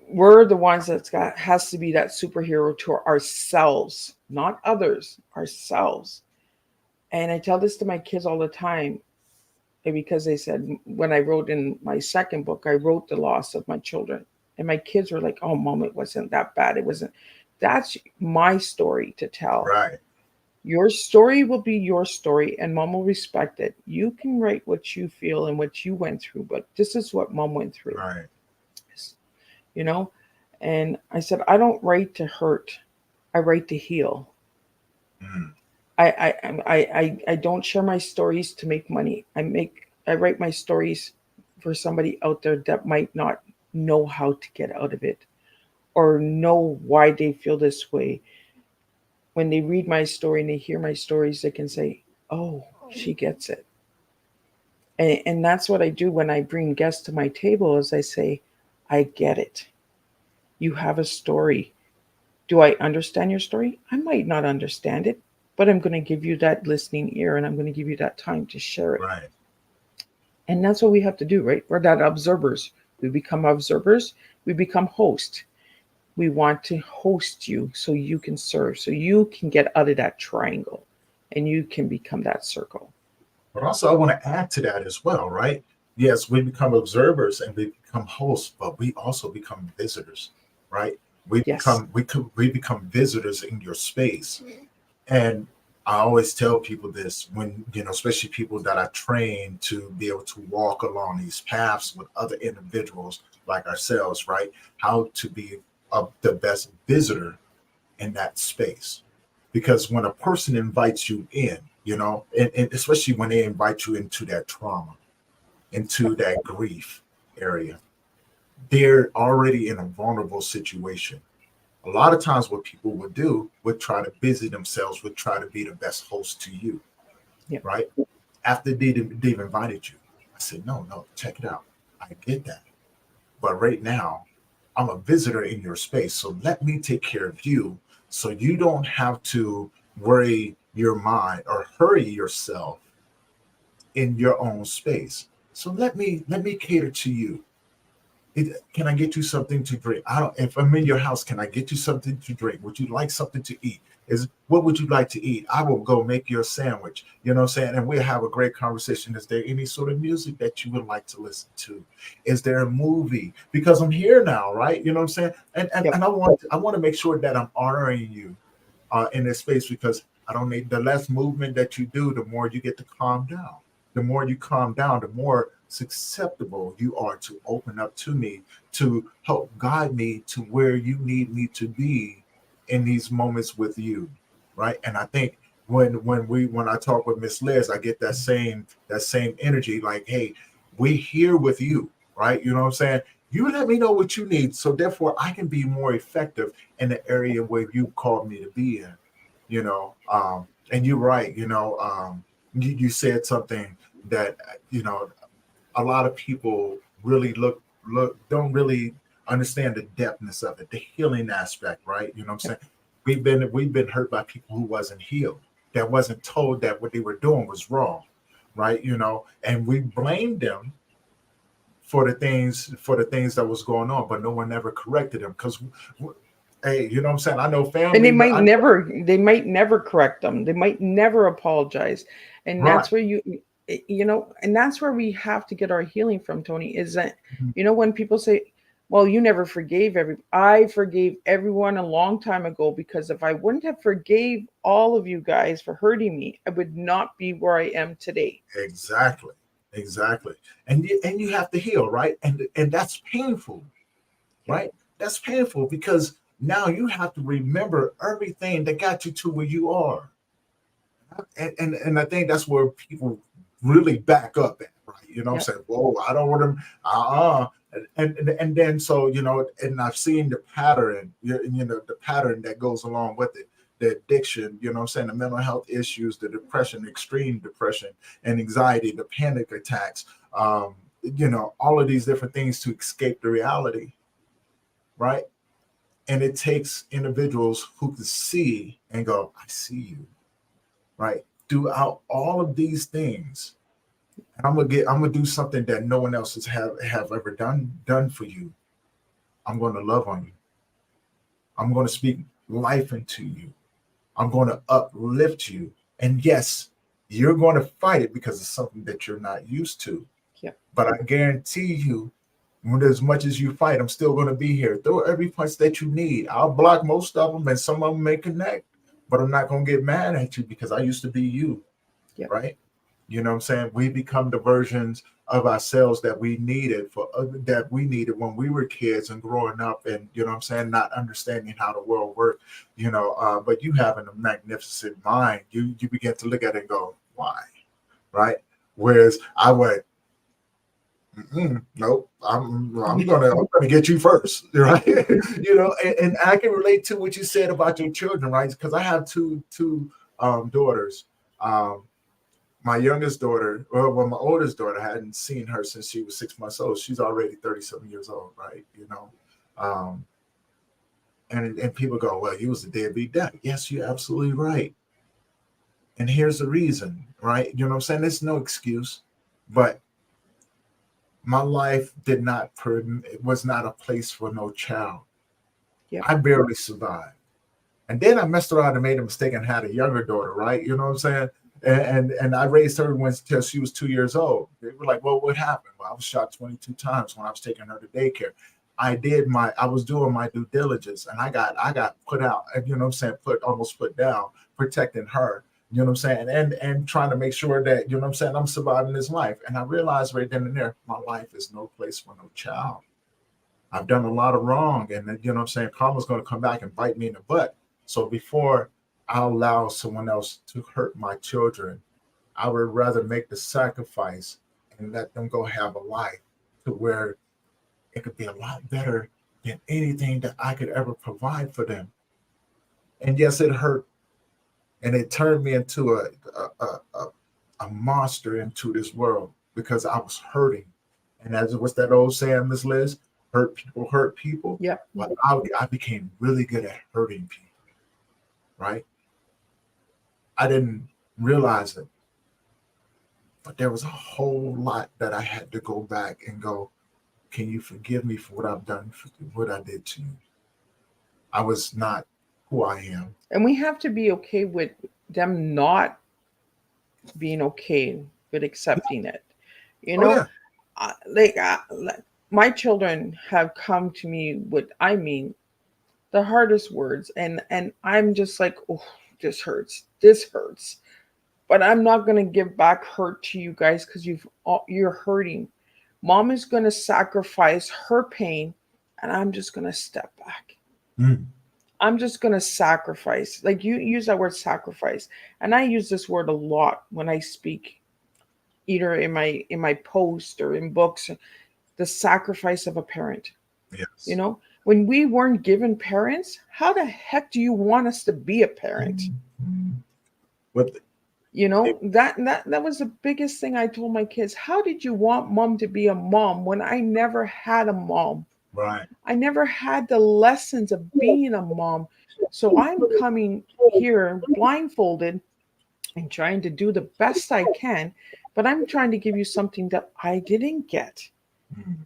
We're the ones that's got has to be that superhero to ourselves, not others, ourselves. And I tell this to my kids all the time, because they said when I wrote in my second book, I wrote the loss of my children, and my kids were like, "Oh, mom, it wasn't that bad. It wasn't." That's my story to tell. Right. Your story will be your story, and mom will respect it. You can write what you feel and what you went through, but this is what mom went through, Right. you know? And I said, I don't write to hurt, I write to heal. Mm. I don't share my stories to make money. I write my stories for somebody out there that might not know how to get out of it or know why they feel this way. When they read my story and they hear my stories, they can say, "Oh, she gets it." And that's what I do when I bring guests to my table is I say, "I get it. You have a story. Do I understand your story? I might not understand it, but I'm going to give you that listening ear and I'm going to give you that time to share it." Right. And that's what we have to do, right? We're that observers. We become observers, we become hosts. We want to host you so you can serve, so you can get out of that triangle and you can become that circle. But also, I want to add to that as well, right? Yes, we become observers and we become hosts, but we also become visitors, right? Yes. We become visitors in your space. And I always tell people this when, especially people that I train to be able to walk along these paths with other individuals like ourselves, right? How to be the best visitor in that space. Because when a person invites you in, and especially when they invite you into that trauma, into that grief area, they're already in a vulnerable situation. A lot of times what people would do would try to busy themselves, would try to be the best host to you, Yep. right? After they've invited you. I said, no, check it out. I get that. But right now, I'm a visitor in your space. So let me take care of you so you don't have to worry your mind or hurry yourself in your own space. So let me cater to you. Can I get you something to drink? I don't. If I'm in your house, can I get you something to drink? Would you like something to eat? Is what would you like to eat? I will go make your sandwich. You know what I'm saying? And we'll have a great conversation. Is there any sort of music that you would like to listen to? Is there a movie? Because I'm here now, right? You know what I'm saying? Yep. And I want to make sure that I'm honoring you in this space because I don't need the less movement that you do, the more you get to calm down. The more you calm down, the more susceptible you are to open up to me to help guide me to where you need me to be in these moments with you, right? And I think when I talk with Miss Liz, I get that same energy. Like, hey, we here with you, right? You know what I'm saying? You let me know what you need, so therefore I can be more effective in the area where you called me to be in. And you're right. You said something that you know a lot of people really look don't really understand the depthness of it, the healing aspect, right? You know what I'm Yep. saying? We've been hurt by people who wasn't healed, that wasn't told that what they were doing was wrong, right? And we blamed them for the things that was going on, but no one ever corrected them because, hey, you know what I'm saying? I know And family. they might never correct them. They might never apologize. And Right. that's where and that's where we have to get our healing from, Tony, is that, Mhm. when people say, well, you never forgave I forgave everyone a long time ago, because if I wouldn't have forgave all of you guys for hurting me, I would not be where I am today. Exactly. Exactly. And you have to heal, right? And that's painful, Yep. right? That's painful because now you have to remember everything that got you to where you are. And I think that's where people really back up at, right? I'm Yep. saying, whoa, I don't want to, and then so and I've seen the pattern, the pattern that goes along with it, the addiction, I'm saying, the mental health issues, the depression, extreme depression, and anxiety, the panic attacks, all of these different things to escape the reality, right? And it takes individuals who can see and go, I see you, right? Throughout all of these things, and I'm gonna do something that no one else has have ever done for you. I'm gonna love on you. I'm gonna speak life into you. I'm gonna uplift you. And yes, you're gonna fight it because it's something that you're not used to. Yep. But I guarantee you, when as much as you fight, I'm still gonna be here. Throw every punch that you need. I'll block most of them, and some of them may connect. but I'm not going to get mad at you because I used to be you, Yep. right? You know what I'm saying? We become the versions of ourselves that we needed when we were kids and growing up, and you know what I'm saying, not understanding how the world worked. But you having a magnificent mind, you begin to look at it and go, why, right? Whereas I went, nope. I'm gonna get you first, right? And I can relate to what you said about your children, right? Because I have two daughters. Um, my youngest daughter, well, my oldest daughter, I hadn't seen her since she was 6 months old. She's already 37 years old, right? Um, and people go, well, you was a deadbeat dad. Yes, you're absolutely right. And here's the reason, right? You know what I'm saying? There's no excuse, but my life it was not a place for no child. Yep. I barely survived. And then I messed around and made a mistake and had a younger daughter, right? You know what I'm saying? And I raised her until she was 2 years old. They were like, well, what happened? Well, I was shot 22 times when I was taking her to daycare. I was doing my due diligence, and I got put out, you know what I'm saying, almost put down, protecting her, you know what I'm saying, and trying to make sure that, you know what I'm saying, I'm surviving this life. And I realized right then and there, my life is no place for no child. I've done a lot of wrong, and you know what I'm saying, karma's going to come back and bite me in the butt. So before I allow someone else to hurt my children, I would rather make the sacrifice and let them go have a life to where it could be a lot better than anything that I could ever provide for them. And yes, it hurt, and it turned me into a monster into this world because I was hurting. And as what's that old saying, Miss Liz? Hurt people. Yep. But I became really good at hurting people, right? I didn't realize it, but there was a whole lot that I had to go back and go, can you forgive me for what I've done, for what I did to you? I was not who I am. And we have to be okay with them not being okay with accepting it. You Oh know, yeah. like my children have come to me with, I mean, the hardest words, and I'm just like, oh, this hurts. This hurts. But I'm not gonna give back hurt to you guys because you're hurting. Mom is gonna sacrifice her pain, and I'm just gonna step back. Mm. I'm just gonna sacrifice. Like you use that word sacrifice, and I use this word a lot when I speak, either in my post or in books. The sacrifice of a parent. You Yes. know, when we weren't given parents, how the heck do you want us to be a parent? But You it, know, that was the biggest thing I told my kids. How did you want mom to be a mom when I never had a mom? right. I never had the lessons of being a mom. So I'm coming here blindfolded and trying to do the best I can, but I'm trying to give you something that I didn't get. Mm.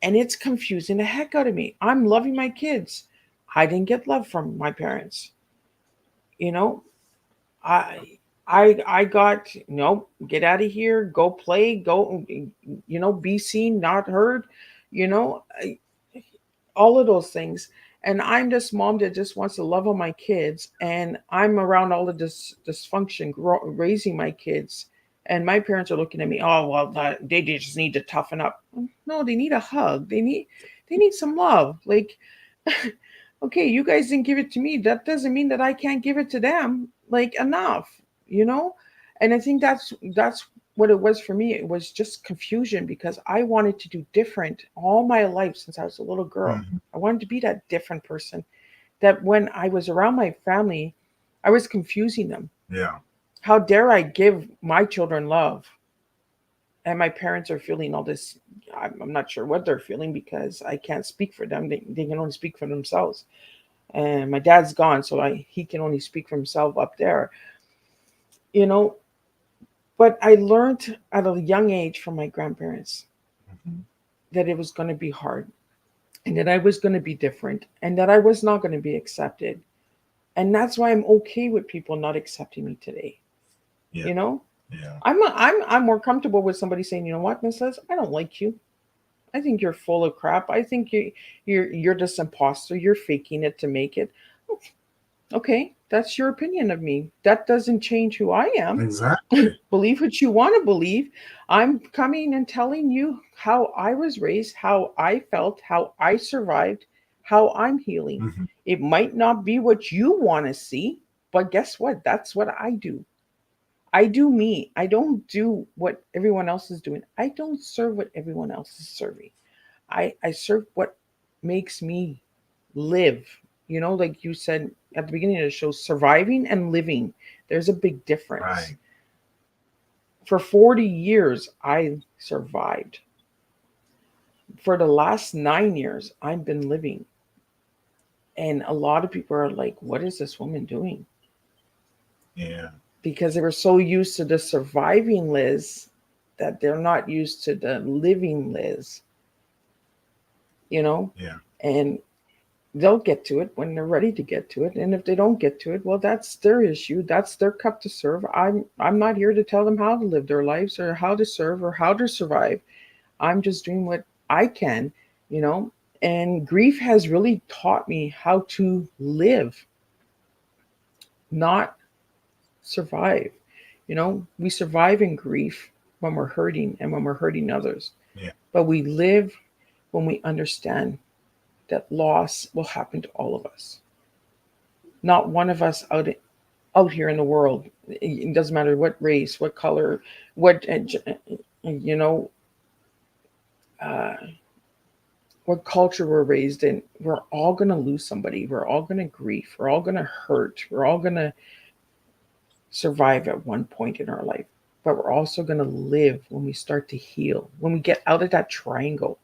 And it's confusing the heck out of me. I'm loving my kids. I didn't get love from my parents. You know, I I got, no, get out of here, go play, go, be seen, not heard, you know, all of those things. And I'm this mom that just wants to love on my kids, and I'm around all of this dysfunction, raising my kids, and my parents are looking at me. Oh well, they just need to toughen up. No, they need a hug. They need some love. Like, okay, you guys didn't give it to me. That doesn't mean that I can't give it to them. Like, enough, you know. And I think that's what it was for me. It was just confusion because I wanted to do different all my life since I was a little girl. Mm. I wanted to be that different person. That when I was around my family, I was confusing them. Yeah. How dare I give my children love? And my parents are feeling all this. I'm not sure what they're feeling because I can't speak for them. They can only speak for themselves. And my dad's gone, so he can only speak for himself up there. You know, but I learned at a young age from my grandparents Mhm. that it was going to be hard, and that I was going to be different, and that I was not going to be accepted. And that's why I'm okay with people not accepting me today. Yeah. You know, Yeah. I'm more comfortable with somebody saying, you know what, Mrs. I don't like you. I think you're full of crap. I think you're this imposter. You're faking it to make it. Okay. That's your opinion of me. That doesn't change who I am. Exactly. Believe what you want to believe. I'm coming and telling you how I was raised, how I felt, how I survived, how I'm healing. Hmm. It might not be what you want to see, but guess what? That's what I do. I do me. I don't do what everyone else is doing. I don't serve what everyone else is serving. I serve what makes me live. Like you said at the beginning of the show, surviving and living. There's a big difference. Right. For 40 years, I survived. For the last 9 years, I've been living. And a lot of people are like, what is this woman doing? Yeah. Because they were so used to the surviving Liz that they're not used to the living Liz, you know? Yeah. And they'll get to it when they're ready to get to it. And if they don't get to it, well, that's their issue. That's their cup to serve. I'm not here to tell them how to live their lives or how to serve or how to survive. I'm just doing what I can, you know. And grief has really taught me how to live, not survive. We survive in grief when we're hurting and when we're hurting others. Yeah. But we live when we understand that loss will happen to all of us. Not one of us out here in the world. It doesn't matter what race, what color, you know, uh, what culture we're raised in. We're all gonna lose somebody. We're all gonna grieve. We're all gonna hurt. We're all gonna survive at one point in our life. But we're also gonna live when we start to heal. When we get out of that triangle,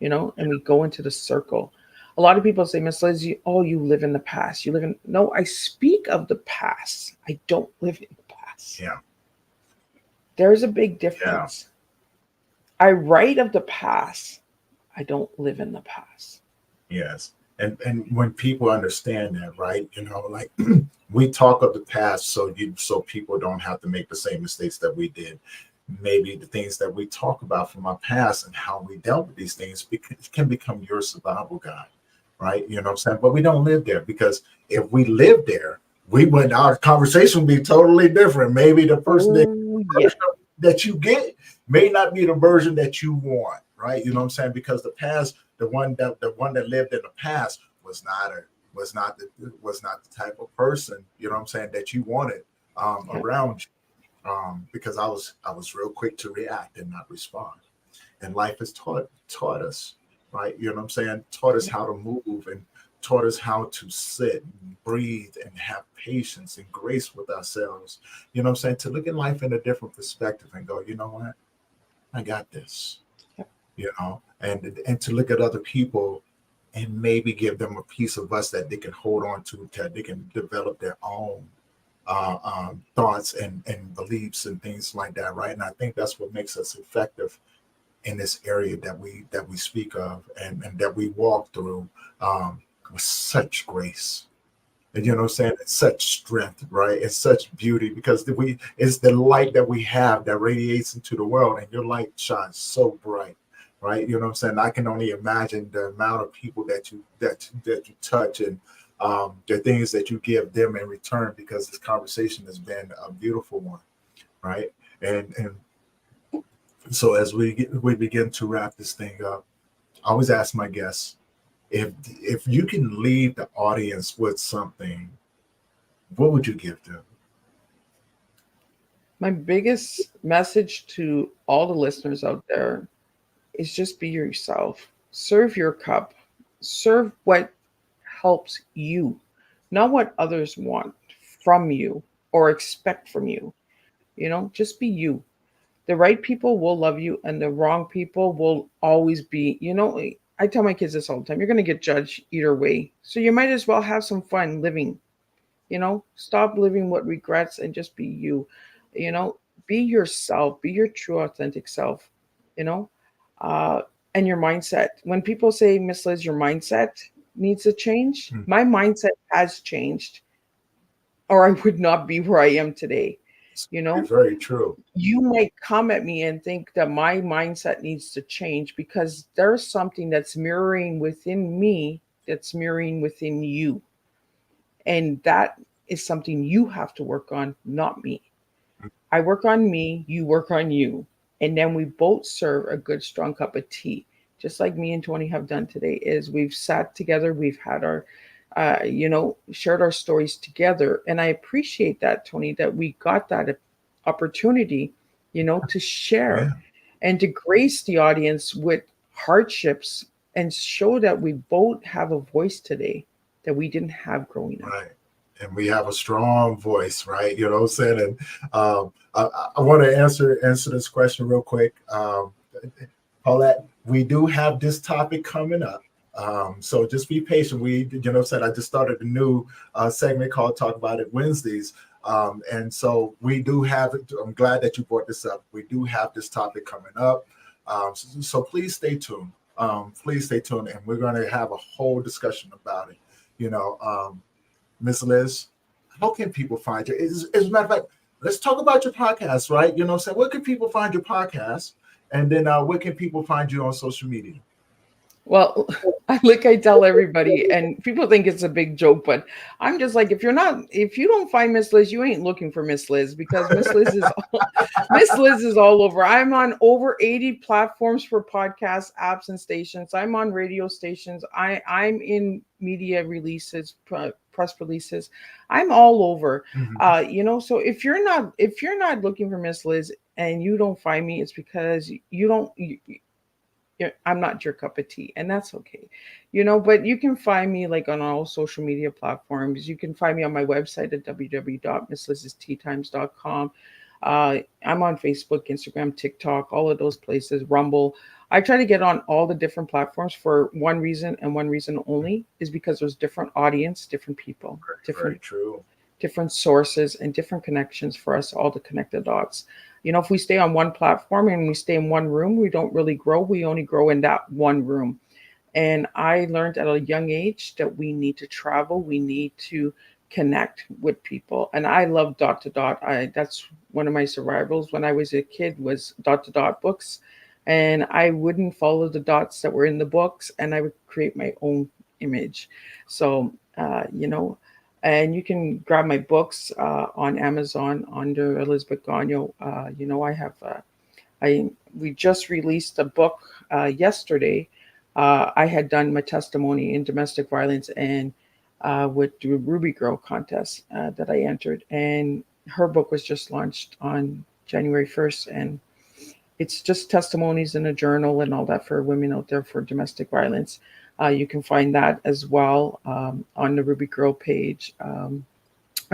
and we go into the circle. A lot of people say, Miss Liz, you live in the past. You live in No, I speak of the past. I don't live in the past. Yeah. There's a big Yeah. difference. I write of the past. I don't live in the past. Yes. And when people understand that, right, like we talk of the past so people don't have to make the same mistakes that we did. Maybe the things that we talk about from our past and how we dealt with these things can become your survival guide, right? You know what I'm saying? But we don't live there, because if we lived there, our conversation would be totally different. Maybe the person Oh, yeah. that you get may not be the version that you want, right? You know what I'm saying? Because the past, the one that lived in the past was not the type of person, you know what I'm saying, that you wanted Yeah. around you. Because I was real quick to react and not respond. And life has taught us, right? You know what I'm saying? Taught us how to move, and taught us how to sit and breathe and have patience and grace with ourselves. You know what I'm saying? To look at life in a different perspective and go, you know what? I got this. Yep. And to look at other people and maybe give them a piece of us that they can hold on to, that they can develop their own thoughts and beliefs and things like that, right? And I think that's what makes us effective in this area that we speak of, and that we walk through with such grace. And you know what I'm saying? It's such strength, right? It's such beauty, because it's the light that we have that radiates into the world, and your light shines so bright, right? You know what I'm saying? I can only imagine the amount of people that you touch, and the things that you give them in return, because this conversation has been a beautiful one, right? And so as we begin to wrap this thing up, I always ask my guests, if you can leave the audience with something, what would you give them? My biggest message to all the listeners out there is just be yourself. Serve your cup. Serve what helps you, not what others want from you or expect from you. Just be you. The right people will love you, and the wrong people will always be, I tell my kids this all the time, you're going to get judged either way. So you might as well have some fun living. Stop living with regrets and just be you. You know, be yourself, be your true, authentic self, you know, uh, and your mindset. When people say, Miss Liz, your mindset needs to change, Hmm. my mindset has changed, or I would not be where I am today. It's You very, know, very true. you might come at me and think that my mindset needs to change because there's something that's mirroring within me that's mirroring within you. And that is something you have to work on, not me. I work on me, you work on you. And then we both serve a good, strong cup of tea. Just like me and Tony have done today, is we've sat together, we've had our, shared our stories together. And I appreciate that, Tony, that we got that opportunity, to share Yeah. and to grace the audience with hardships and show that we both have a voice today that we didn't have growing up. Right. And we have a strong voice, right? You know what I'm saying? And I want to answer this question real quick. Paulette, we do have this topic coming up. So just be patient. I just started a new segment called Talk About It Wednesdays. And so we do have it. I'm glad that you brought this up. We do have this topic coming up. So please stay tuned. Please stay tuned. And we're going to have a whole discussion about it. Miss Liz, how can people find you? As a matter of fact, let's talk about your podcast, right? You know what I'm saying? Where can people find your podcast? And then where can people find you on social media? Well, like I tell everybody, and people think it's a big joke, but I'm just like, if you don't find Miss Liz, you ain't looking for Miss Liz, because Miss Liz is all over. I'm on over 80 platforms for podcasts, apps, and stations. I'm on radio stations. I'm in media releases, press releases. I'm all over. So if you're not looking for Miss Liz and you don't find me, it's because you don't. I'm not your cup of tea, and that's okay. But you can find me like on all social media platforms. You can find me on my website at www.misslizsteatimes.com. I'm on Facebook, Instagram, TikTok, all of those places, Rumble. I try to get on all the different platforms for one reason and one reason only, is because there's different audience, different people, Very true. different sources, and different connections for us all to connect the dots. If we stay on one platform and we stay in one room, we don't really grow. We only grow in that one room. And I learned at a young age that we need to travel. We need to connect with people. And I love dot to dot. That's one of my survivals when I was a kid, was dot to dot books. And I wouldn't follow the dots that were in the books, and I would create my own image. So, and you can grab my books on Amazon under Elizabeth Gagno. We just released a book yesterday. I had done my testimony in domestic violence and with the Ruby Girl contest that I entered, and her book was just launched on January 1st, and it's just testimonies in a journal and all that for women out there for domestic violence. You can find that as well on the Ruby Girl page. A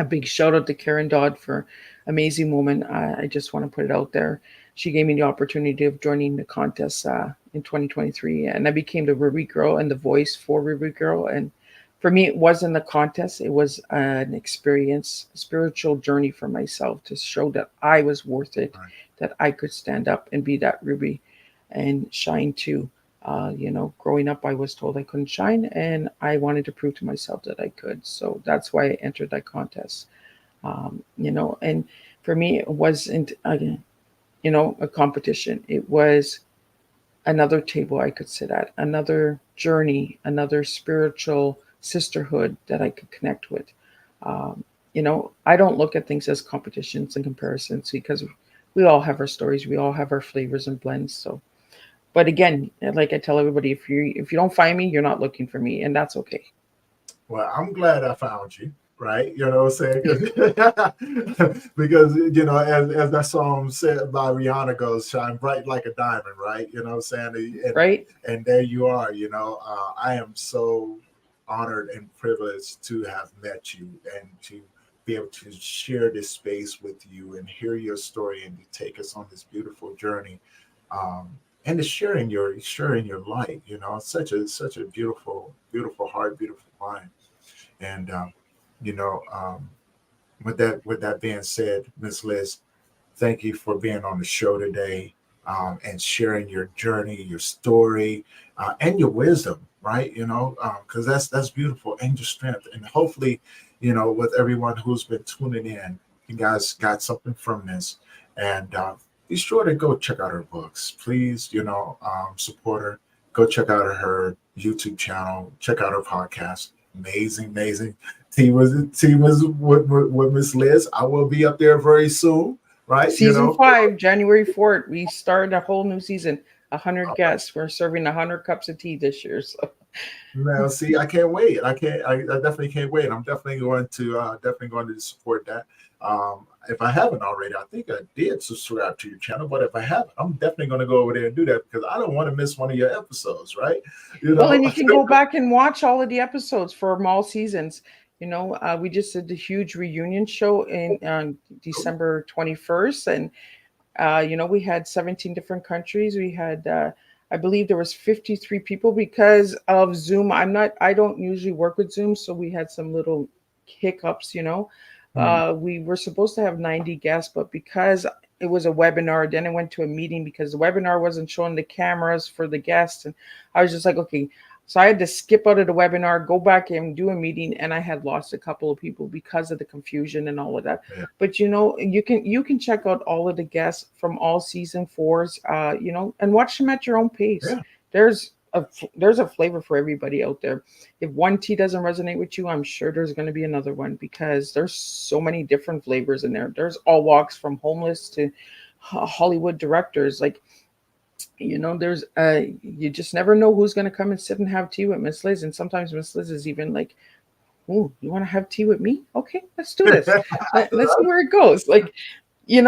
big shout out to Karen Dodd for amazing woman. I just want to put it out there. She gave me the opportunity of joining the contest in 2023, and I became the Ruby Girl and the voice for Ruby Girl. And for me, it wasn't a contest. It was an experience, a spiritual journey for myself to show that I was worth it, Right. that I could stand up and be that Ruby and shine too. Growing up, I was told I couldn't shine, and I wanted to prove to myself that I could. So that's why I entered that contest. And for me, it wasn't, a competition. It was another table I could sit at, another journey, another spiritual sisterhood that I could connect with. I don't look at things as competitions and comparisons, because we all have our stories, we all have our flavors and blends. So, but again, like I tell everybody, if you don't find me, you're not looking for me, and that's okay. Well, I'm glad I found you, right? You know what I'm saying? Because, as that song said by Rihanna goes, shine bright like a diamond, right? You know what I'm saying? Right? And there you are, I am so honored and privileged to have met you and to be able to share this space with you and hear your story and to take us on this beautiful journey. And to sharing your light, such a beautiful, beautiful heart, beautiful mind. And you know, with that being said, Miss Liz, thank you for being on the show today and sharing your journey, your story, and your wisdom. Right? Because that's beautiful, and your strength, and hopefully, with everyone who's been tuning in, you guys got something from this, and be sure to go check out her books. Please, support her. Go check out her YouTube channel. Check out her podcast. Amazing. T was with Miss Liz. I will be up there very soon, right? Season 5, January 4th. We started a whole new season. 100 guests. We're serving 100 cups of tea this year. So Now, see, I can't wait. I definitely can't wait. I'm definitely going to support that. If I haven't already, I think I did subscribe to your channel. But if I haven't, I'm definitely going to go over there and do that because I don't want to miss one of your episodes, right? well, and you can go back and watch all of the episodes from all seasons. We just did the huge reunion show in on December 21st, and we had 17 different countries. We had, I believe there was 53 people because of Zoom. I don't usually work with Zoom, so we had some little hiccups. We were supposed to have 90 guests, but because it was a webinar, then it went to a meeting because the webinar wasn't showing the cameras for the guests. And I was just like, okay. So I had to skip out of the webinar, go back and do a meeting, and I had lost a couple of people because of the confusion and all of that. Yeah. But you can check out all of the guests from all season 4s, and watch them at your own pace. Yeah. There's a flavor for everybody out there. If one tea doesn't resonate with you, I'm sure there's going to be another one because there's so many different flavors in there. There's all walks from homeless to Hollywood directors. Like, there's you just never know who's going to come and sit and have tea with Miss Liz. And sometimes Miss Liz is even like, oh, you want to have tea with me? Okay, let's do this. Let's see where it goes. Like, and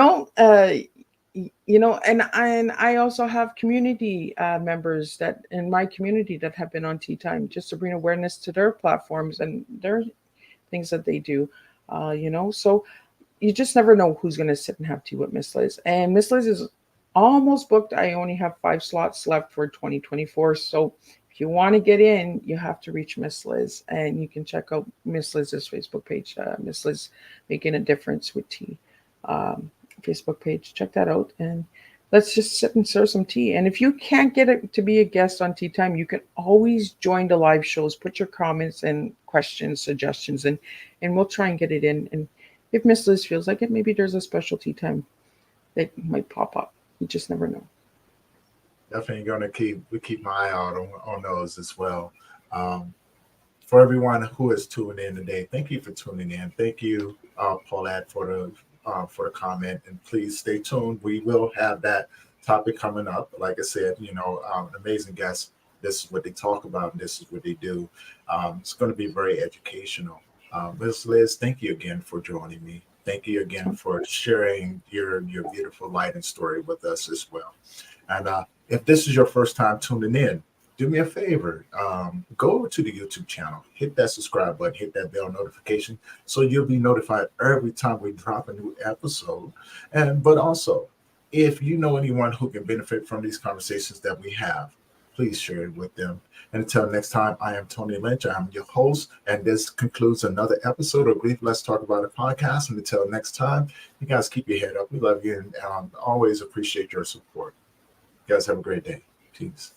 I also have community members that in my community that have been on Tea Time just to bring awareness to their platforms and their things that they do. So you just never know who's going to sit and have tea with Miss Liz. And Miss Liz is almost booked. I only have 5 slots left for 2024. So if you want to get in, you have to reach Miss Liz, and you can check out Miss Liz's Facebook page, Miss Liz Making a Difference with Tea Facebook page. Check that out, and let's just sit and serve some tea. And if you can't get it to be a guest on Tea Time, you can always join the live shows. Put your comments and questions, suggestions, and we'll try and get it in. And if Miss Liz feels like it, maybe there's a special Tea Time that might pop up. You just never know. Definitely going to keep my eye out on those as well. For everyone who is tuning in today, thank you for tuning in. Thank you, Paulette, for the comment, and please stay tuned. We will have that topic coming up. Like I said, an amazing guest. This is what they talk about. And this is what they do. It's going to be very educational. Ms. Liz, thank you again for joining me. Thank you again for sharing your beautiful light and story with us as well. And if this is your first time tuning in, do me a favor. Go over to the YouTube channel, hit that subscribe button, hit that bell notification so you'll be notified every time we drop a new episode. But also, if you know anyone who can benefit from these conversations that we have, please share it with them. And until next time, I am Tony Lynch. I'm your host, and this concludes another episode of Grief Let's Talk About It podcast. And until next time, you guys keep your head up. We love you and always appreciate your support. You guys have a great day. Peace.